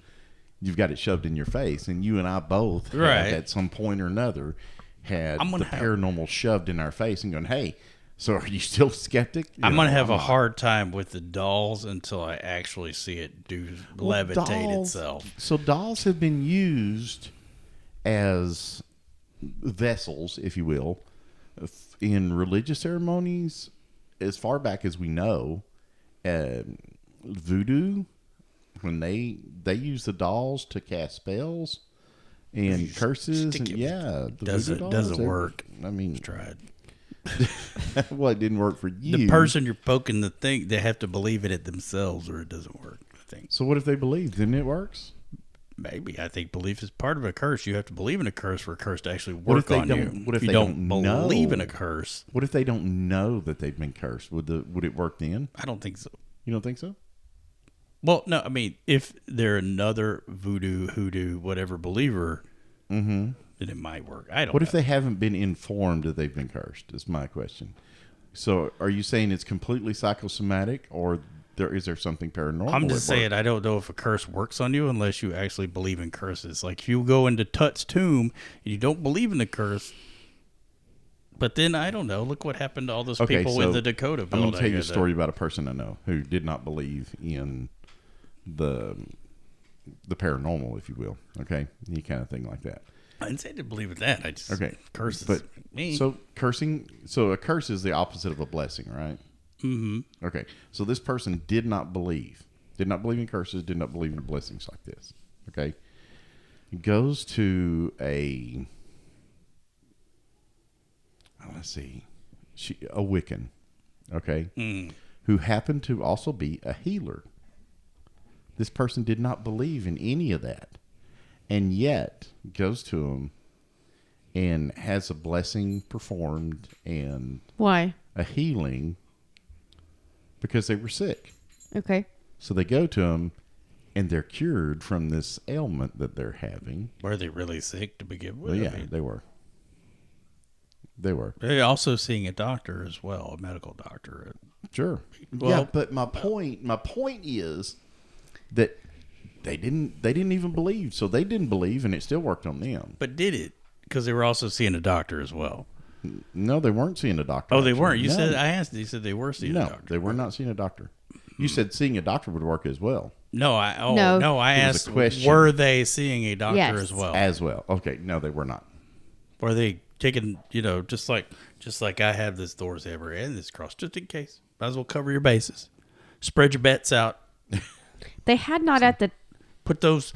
you've got it shoved in your face, and you and I both have, at some point or another, had the paranormal shoved in our face and going, "Hey, so are you still skeptic?" I'm going to have a hard time with the dolls until I actually see it levitate itself. So dolls have been used as vessels, if you will, in religious ceremonies as far back as we know. Voodoo, when they use the dolls to cast spells and curses, and doesn't work. I mean, tried. Well, it didn't work for you. The person you're poking the thing, they have to believe in it themselves, or it doesn't work. I think. So what if they believe? Then it works. Maybe. I think belief is part of a curse. You have to believe in a curse for a curse to actually work on you. What if you they don't believe in a curse? What if they don't know that they've been cursed? Would it work then? I don't think so. You don't think so? Well, no. I mean, if they're another voodoo, hoodoo, whatever believer, then it might work. I don't know. What if they haven't been informed that they've been cursed? Is my question. So are you saying it's completely psychosomatic, or is there something paranormal? I'm just saying, I don't know if a curse works on you unless you actually believe in curses. Like if you go into Tut's tomb and you don't believe in the curse, but then I don't know. Look what happened to all those people in the Dakota building. I'm going to tell you a story about a person I know who did not believe in the paranormal, if you will. Okay, any kind of thing like that. I didn't say I didn't believe in that. I just curses. But me. So cursing. So a curse is the opposite of a blessing, right? Mm-hmm. Okay, so this person did not believe in curses, did not believe in blessings like this. Okay, goes to a Wiccan, okay, who happened to also be a healer. This person did not believe in any of that, and yet goes to him and has a blessing performed and Why? a healing. Because they were sick. Okay. So they go to them, and they're cured from this ailment that they're having. Were they really sick to begin with? Well, yeah, they were. They were. They're also seeing a doctor as well, a medical doctor. Sure. Well, yeah, but my point is that they didn't even believe. So they didn't believe, and it still worked on them. But did it? Because they were also seeing a doctor as well. No, they weren't seeing a doctor. Oh, they weren't. You said I asked. You said they were seeing a doctor. No, they were not seeing a doctor. You said seeing a doctor would work as well. No, I asked. Were they seeing a doctor as well? As well. Okay, no, they were not. Were they taking? Just like I have this Thor's hammer and this cross, just in case. Might as well cover your bases. Spread your bets out. They had not at the. Put those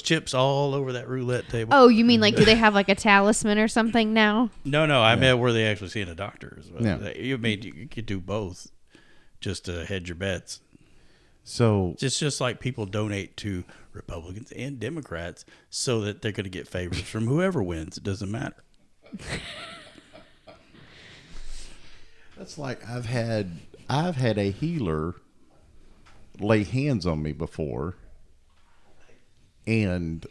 chips all over that roulette table. Oh, you mean like do they have like a talisman or something now? No, I meant were they actually seeing a doctor as well? Yeah. You could do both, just to hedge your bets. So It's just like people donate to Republicans and Democrats so that they're going to get favors from whoever wins. It doesn't matter. that's like I've had a healer lay hands on me before. And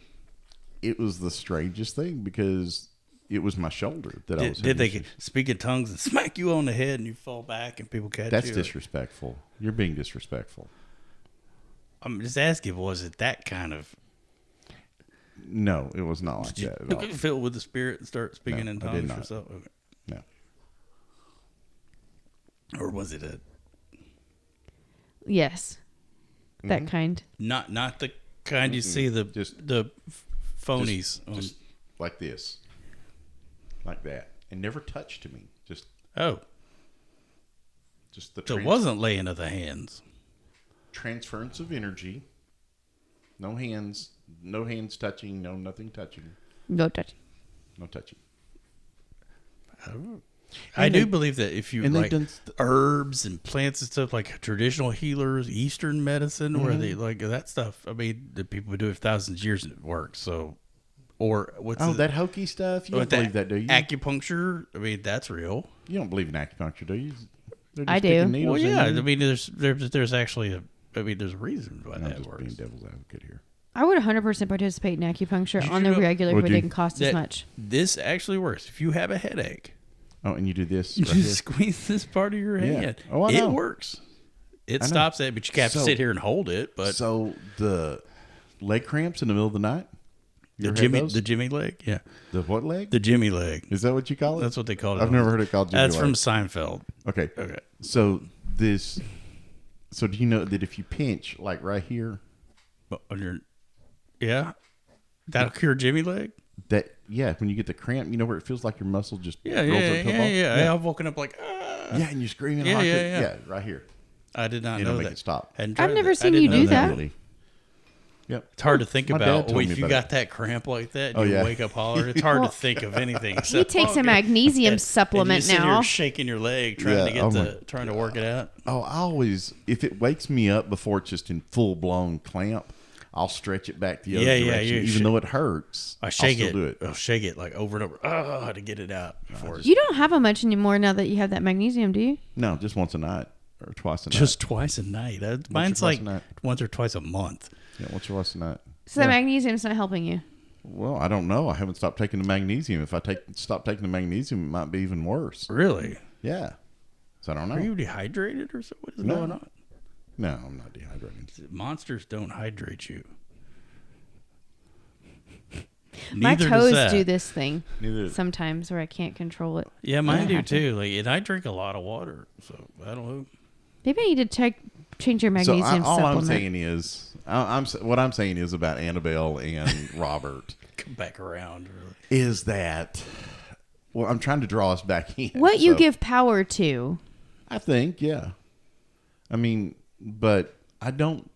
it was the strangest thing because it was my shoulder that I was. Did they speak in tongues and smack you on the head and you fall back and people catch you? That's disrespectful. You're being disrespectful. I'm just asking, was it that kind of? No, it was not like that at all. Did you fill with the Spirit and start speaking in tongues I did not. yourself? Okay. No. Or was it a? Yes, that kind. Not the kind you see the phonies just like this, like that, and never touched me. Just the. So it wasn't laying of the hands. Transference of energy. No hands touching. No nothing touching. No touching. No touching. I do believe that if you like herbs and plants and stuff, like traditional healers, Eastern medicine, where they like that stuff. I mean, the people do it for thousands of years and it works. So, or that hokey stuff? You don't believe that, do you? Acupuncture. I mean, that's real. You don't believe in acupuncture, do you? I do. Well, yeah. I mean, there's actually there's a reason why that works. Being devil's advocate here. I would 100% participate in acupuncture Did on you the know- regular if Would it you? didn't cost as much. This actually works. If you have a headache, Oh, and you do this you right here. just squeeze this part of your Yeah. hand. Oh, I it know. works. It I know. stops it, but you have to So- sit here and hold it. But So the leg cramps in the middle of the night? You the ever had Jimmy, those? the Jimmy leg, yeah, The what leg? the Jimmy leg. Is that what you call it? That's what they call it. I've never heard it called Jimmy That's leg. from Seinfeld. Okay. Okay. So this. So do you know that if you pinch like right here, But on your, yeah, that'll cure Jimmy leg. that when you get the cramp, you know where it feels like your muscle just Yeah, rolls yeah, up to a yeah, ball? yeah. I've woken up like, ah. Yeah, and you're screaming Yeah, like yeah, it. yeah. Right here. I did not It'll know make that. it stop. Hadn't I've tried never that. I seen didn't you know do that. that. Really. Yep. It's hard to think My dad about. told me If you about got it. that cramp like that, Oh, you yeah. wake up hollering. It's hard Well, to think of anything. He except, takes a okay. magnesium And supplement you sit now. Here shaking your leg, trying Yeah, to get oh my trying to work it out. Oh, I always, if it wakes me up before it's just in full blown clamp, I'll stretch it back the other direction, you even though it hurts. I shake I'll it. still do it. I'll shake it like over and over, to get it out. Before You don't have it much anymore now that you have that magnesium, do you? No, just once a night or twice a night. just twice a night. Mine's twice like a night. once or twice a month. Yeah, once or twice a night. So the magnesium's not helping you. Well, I don't know. I haven't stopped taking the magnesium. If I stop taking the magnesium, it might be even worse. Really? Yeah. So I don't know. Are you dehydrated or so? What is No. going on? No, I'm not dehydrated. Monsters don't hydrate you. My Neither does toes that. do this thing Neither. sometimes where I can't control it. Yeah, mine I do have to. too. Like, and I drink a lot of water, so I don't know. Maybe I need to change your So magnesium all supplement. I'm saying is, what I'm saying is about Annabelle and Robert Come back around. Really. is that. Well, I'm trying to draw us back in. What you so give power to. I think, yeah. I mean, but I don't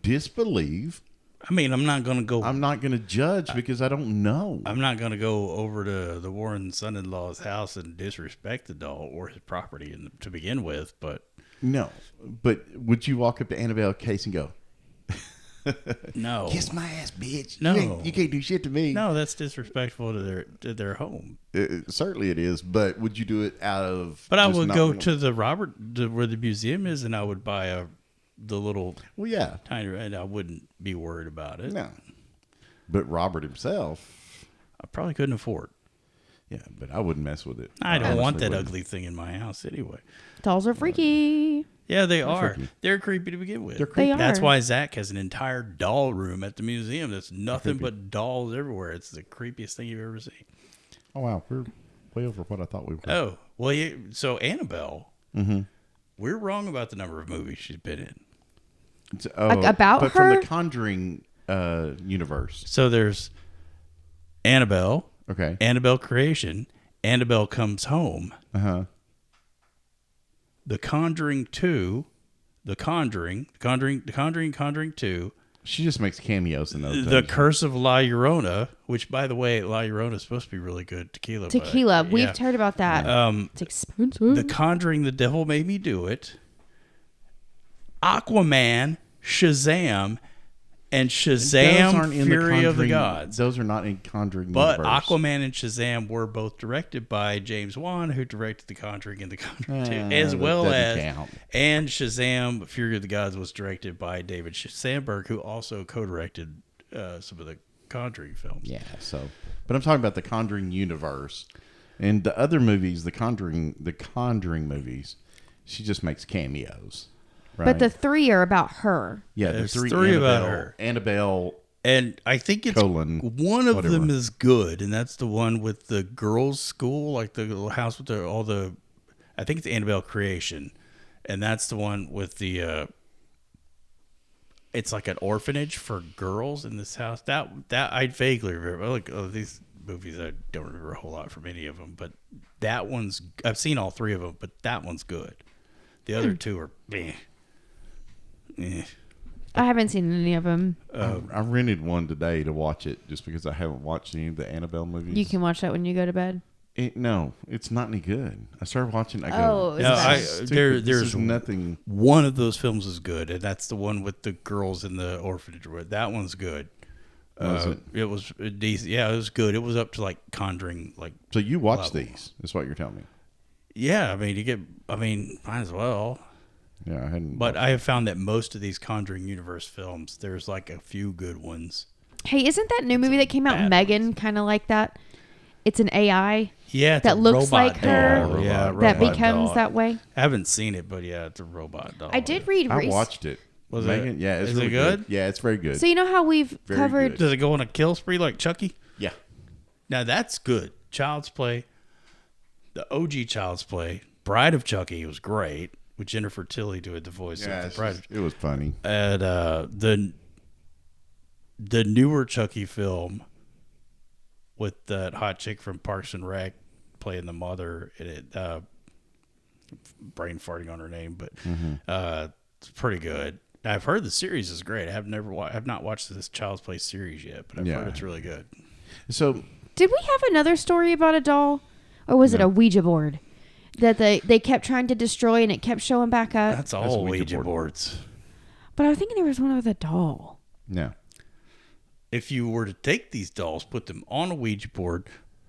disbelieve. I mean, I'm not gonna go. I'm not going to judge because I don't know. I'm not gonna go over to the Warren son-in-law's house and disrespect the doll or his property to begin with. But No, but would you walk up to Annabelle Case and go, no, "Kiss my ass, bitch"? No. You can't do shit to me. no, that's disrespectful to their home. Certainly it is. But would you do it out of? But I just would not go want- to the where the museum is, and I would buy the little Well, yeah, tiny, and I wouldn't be worried about it. no. But Robert himself, I probably couldn't afford. yeah. But I wouldn't mess with it. I don't want honestly that wouldn't. ugly thing in my house anyway. Dolls are freaky. Yeah, they are. freaky. They're creepy to begin with. They're creepy. They are. That's why Zach has an entire doll room at the museum. That's nothing but dolls everywhere. It's the creepiest thing you've ever seen. Oh wow, we're way over what I thought we were. Oh, well, so Annabelle, Mm-hmm. we're wrong about the number of movies she's been in. About but her? from the Conjuring universe. So there's Annabelle, Okay. Annabelle Creation, Annabelle Comes Home, Uh huh. The Conjuring 2, The Conjuring 2, She just makes cameos in those. The doesn't she? Curse of La Llorona, which, by the way, La Llorona is supposed to be really good tequila. but, Tequila. We've yeah. heard about that. It's expensive. The Conjuring, The Devil Made Me Do It, Aquaman, Shazam, and Those Shazam aren't in Fury of the Conjuring- Gods. Those are not in Conjuring But universe. Aquaman and Shazam were both directed by James Wan, who directed The Conjuring and The Conjuring 2, as that well doesn't as count. and Shazam Fury of the Gods was directed by David Sandberg, who also co-directed some of the Conjuring films. Yeah. So, but I'm talking about the Conjuring universe, and the other movies, the Conjuring movies. She just makes cameos. Right? But the three are about her. yeah, There's the three Annabelle, about her. Annabelle. And I think it's Colon, one of whatever. them is good, and that's the one with the girls' school, like the little house with all the. I think it's Annabelle Creation, and that's the one with the. It's like an orphanage for girls in this house. That I vaguely remember. Like these movies, I don't remember a whole lot from any of them, but that one's. I've seen all three of them, but that one's good. The other two are. Eh. I haven't seen any of them. I rented one today to watch it just because I haven't watched any of the Annabelle movies. You can watch that when you go to bed. No, it's not any good. I started watching. I go. Oh, "This No, is stupid. This there's is nothing. One of those films is good, and that's the one with the girls in the orphanage. That one's good. Was it? It was decent. Yeah, it was good. It was up to like Conjuring, like So you watch level. these? Is what you're telling me? Yeah, I mean, might as well. Yeah, I hadn't. But I have found that most of these Conjuring universe films, there's like a few good ones. Hey, isn't that new movie that came out, bad Megan, kind of like that? It's an AI Yeah, it's that a looks robot like her doll. Yeah, that robot becomes doll. that way. I haven't seen it, but yeah, it's a robot doll. I did read. I watched it. Was Megan? it? Yeah, it's Is really it good? Yeah, it's very good. So you know how we've Very covered. good. Does it go on a kill spree like Chucky? Yeah. Now that's good. Child's Play, the OG Child's Play, Bride of Chucky was great with Jennifer Tilly doing the voice Yeah, of it's the Bride. just- it was funny. And the newer Chucky film with that hot chick from Parks and Rec playing the mother in it, brain farting on her name, but it's pretty good. I've heard the series is great. I have not watched this Child's Play series yet, but I've heard it's really good. So Did we have another story about a doll, or was it a Ouija board that they kept trying to destroy and it kept showing back up? That's all a Ouija Ouija board. boards. But I was thinking there was one with a doll. no. If you were to take these dolls, put them on a Ouija board,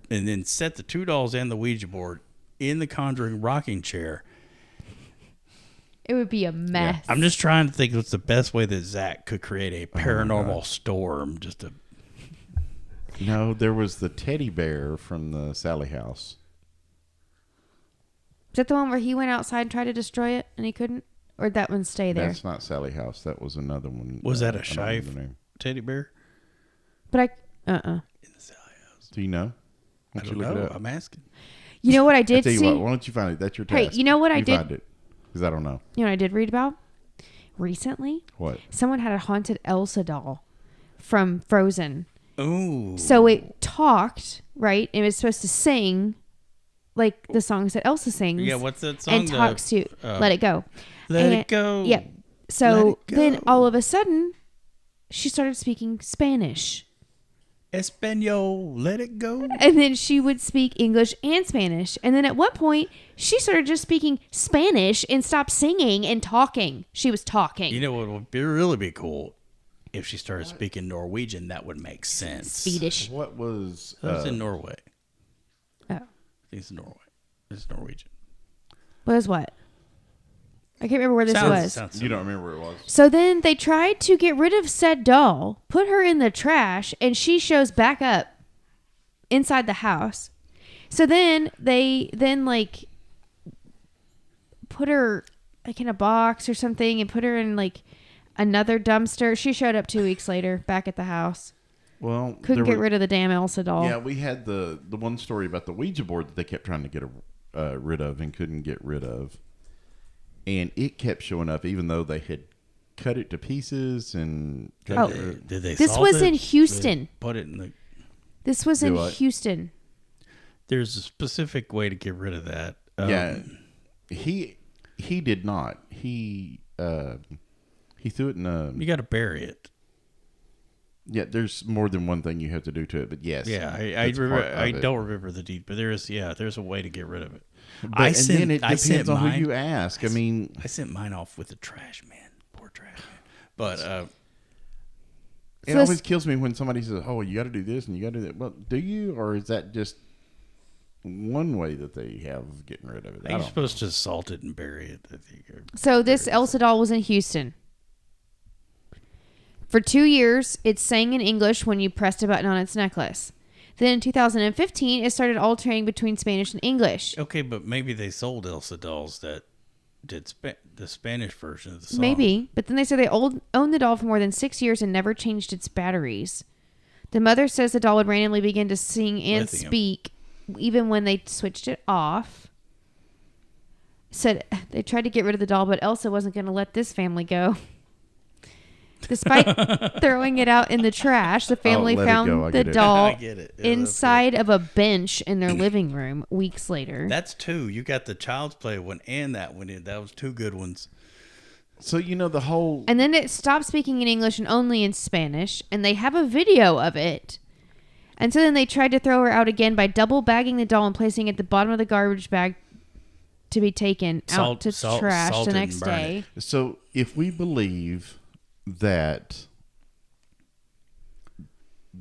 and then set the two dolls and the Ouija board in the Conjuring rocking chair, It would be a mess. I'm just trying to think what's the best way that Zach could create a paranormal storm. No, there was the teddy bear from the Sally house. Is that the one where he went outside and tried to destroy it and he couldn't? Or did that one stay there? That's not Sally house. That was another one. Was that a I don't remember Shive the name. teddy bear? But In the Sally house. Do you know? Why I don't you don't look know. it up? I'm asking. You know what I I did tell you see? what. Why don't you find it? That's your task. Hey, you know what I did? Find it, because I don't know You know what I did read about? Recently? what. Someone had a haunted Elsa doll from Frozen. Ooh. So it talked, right? It was supposed to sing like the songs that Elsa sings. Yeah, what's that song? And talks to Let It Go. Let And- It Go. Yep. So Let it then go. all of a sudden, she started speaking Spanish. Espanol, let it go. And then she would speak English and Spanish. And then at one point, she started just speaking Spanish and stopped singing and talking. She was talking. You know what would really be cool? If she started speaking Norwegian, that would make sense. Swedish. What was? That's in Norway. Oh. I think it's Norway. It's Norwegian. Was what? I can't remember where this was. You don't remember where it was? So then they tried to get rid of said doll, put her in the trash, and she shows back up inside the house. So then they like put her like in a box or something and put her in like another dumpster. She showed up 2 weeks later back at the house. Well, Couldn't get rid of the damn Elsa doll. Yeah, we had the one story about the Ouija board that they kept trying to get rid of and couldn't get rid of, and it kept showing up even though they had cut it to pieces and. Oh. Did they? This salt was it? in Houston. They put it in the. This was Do in what? Houston. There's a specific way to get rid of that. Yeah, he did not. He threw it in a. You got to bury it. Yeah, there's more than one thing you have to do to it, but yes. Yeah, I that's part remember. of I it. don't remember the deed, but there's a way to get rid of it. But, and then it I depends sent on mine. who you ask. I mean, I sent mine off with the trash man. Poor trash man. But it So always kills me when somebody says, "Oh, you got to do this and you got to do that." Well, do you, or is that just one way that they have of getting rid of it? you're supposed to salt it and bury it. I think. So this Elsa doll was in Houston. For 2 years, it sang in English when you pressed a button on its necklace. Then in 2015, it started alternating between Spanish and English. Okay, but maybe they sold Elsa dolls that did the Spanish version of the song. Maybe, but then they said they owned the doll for more than 6 years and never changed its batteries. The mother says the doll would randomly begin to sing and Lithium. speak even when they switched it off. Said they tried to get rid of the doll, but Elsa wasn't going to let this family go. Despite throwing it out in the trash, the family let it go. I found the get it. doll I get it. Yeah, inside of a bench in their living room weeks later. That's two. You got the Child's Play one and that one. That was two good ones. So the whole. And then it stopped speaking in English and only in Spanish, and they have a video of it. And so then they tried to throw her out again by double bagging the doll and placing it at the bottom of the garbage bag to be taken out to trash salt the it and next burn day. So if we believe that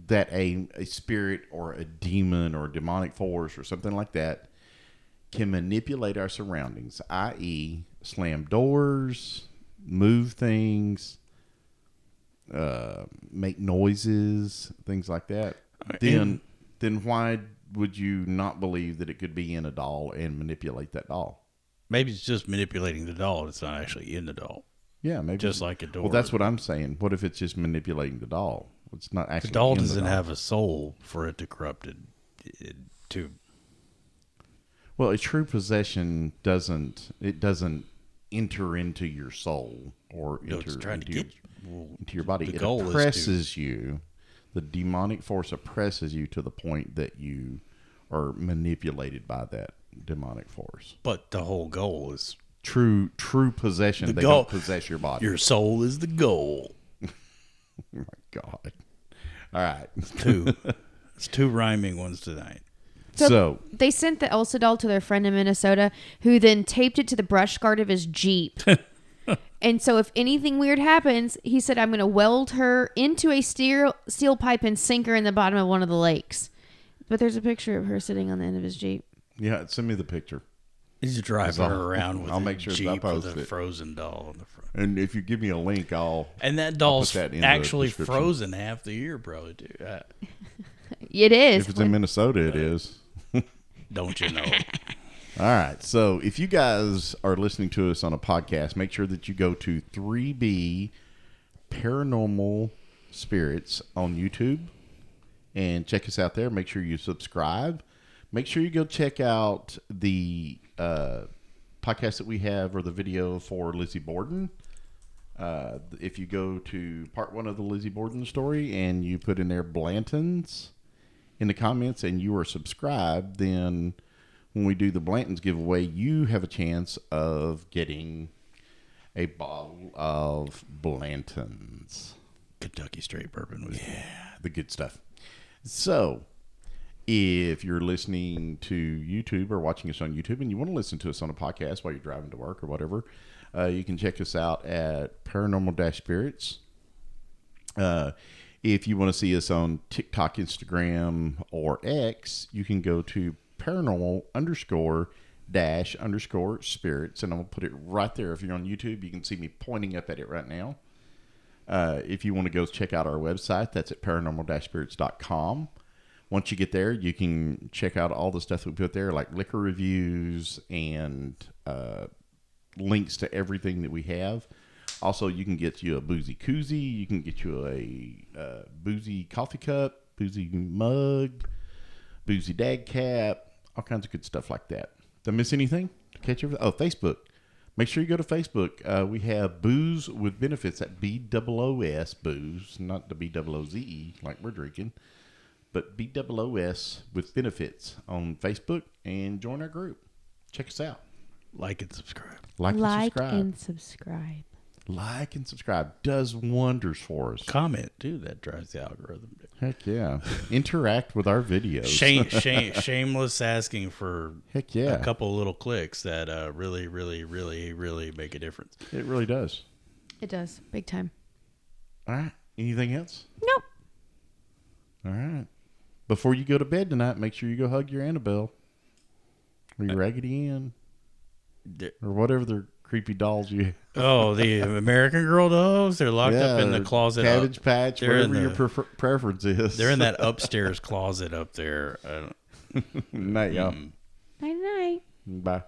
a spirit or a demon or a demonic force or something like that can manipulate our surroundings, i.e., slam doors, move things, make noises, things like that, then why would you not believe that it could be in a doll and manipulate that doll? Maybe it's just manipulating the doll. It's not actually in the doll. Yeah, maybe. Just like a door. Well, that's what I'm saying. What if it's just manipulating the doll? It's not actually The doll in doesn't the doll. have a soul for it to corrupt it to. Well, a true possession doesn't enter into your soul or No, it's enter trying to into, get into your body. the It goal is to- oppresses you. The demonic force oppresses you to the point that you are manipulated by that demonic force. But the whole goal is True possession. They goal- don't possess your body. your soul is the goal. Oh my God. All right. It's two rhyming ones tonight. So they sent the Elsa doll to their friend in Minnesota, who then taped it to the brush guard of his Jeep. And so if anything weird happens, he said, I'm going to weld her into a steel pipe and sink her in the bottom of one of the lakes. But there's a picture of her sitting on the end of his Jeep. yeah, send me the picture. He's driving her around with I'll a make sure that I Jeep post with a it. frozen doll in the front. And if you give me a link, And that doll's that in the actually description. frozen half the year, probably, too. It is. if it's in Minnesota, it is. Don't you know? All right. So if you guys are listening to us on a podcast, make sure that you go to 3B Paranormal-Spirits on YouTube and check us out there. Make sure you subscribe. Make sure you go check out the podcast that we have or the video for Lizzie Borden. If you go to part 1 of the Lizzie Borden story and you put in there Blantons in the comments and you are subscribed, then when we do the Blantons giveaway, you have a chance of getting a bottle of Blantons. Kentucky straight bourbon. Yeah, the good stuff. So, if you're listening to YouTube or watching us on YouTube and you want to listen to us on a podcast while you're driving to work or whatever, you can check us out at Paranormal-Spirits. If you want to see us on TikTok, Instagram, or X, you can go to Paranormal_-spirits, and I'm going to put it right there. If you're on YouTube, you can see me pointing up at it right now. If you want to go check out our website, that's at paranormal-spirits.com. Once you get there, you can check out all the stuff that we put there, like liquor reviews and links to everything that we have. Also, you can get you a boozy koozie. You can get you a boozy coffee cup, boozy mug, boozy dag cap, all kinds of good stuff like that. Did I miss anything? Catch everything? Oh, Facebook. Make sure you go to Facebook. We have Booze with Benefits at BOOS, booze, not the BOOZE like we're drinking, but BOOS with Benefits on Facebook, and join our group. Check us out. Like and subscribe. Like and subscribe. Like and subscribe. Does wonders for us. Comment, too. That drives the algorithm. Heck yeah. Interact with our videos. Shameless asking for Heck yeah. a couple little clicks that really, really, really, really make a difference. It really does. It does. Big time. All right. Anything else? Nope. All right. Before you go to bed tonight, make sure you go hug your Annabelle or your Raggedy Ann or whatever their creepy dolls you have. Oh, the American Girl dolls? They're locked up in the closet. Cabbage Patch, they're whatever your preference is. They're in that upstairs closet up there. Night, y'all. Night night. Bye.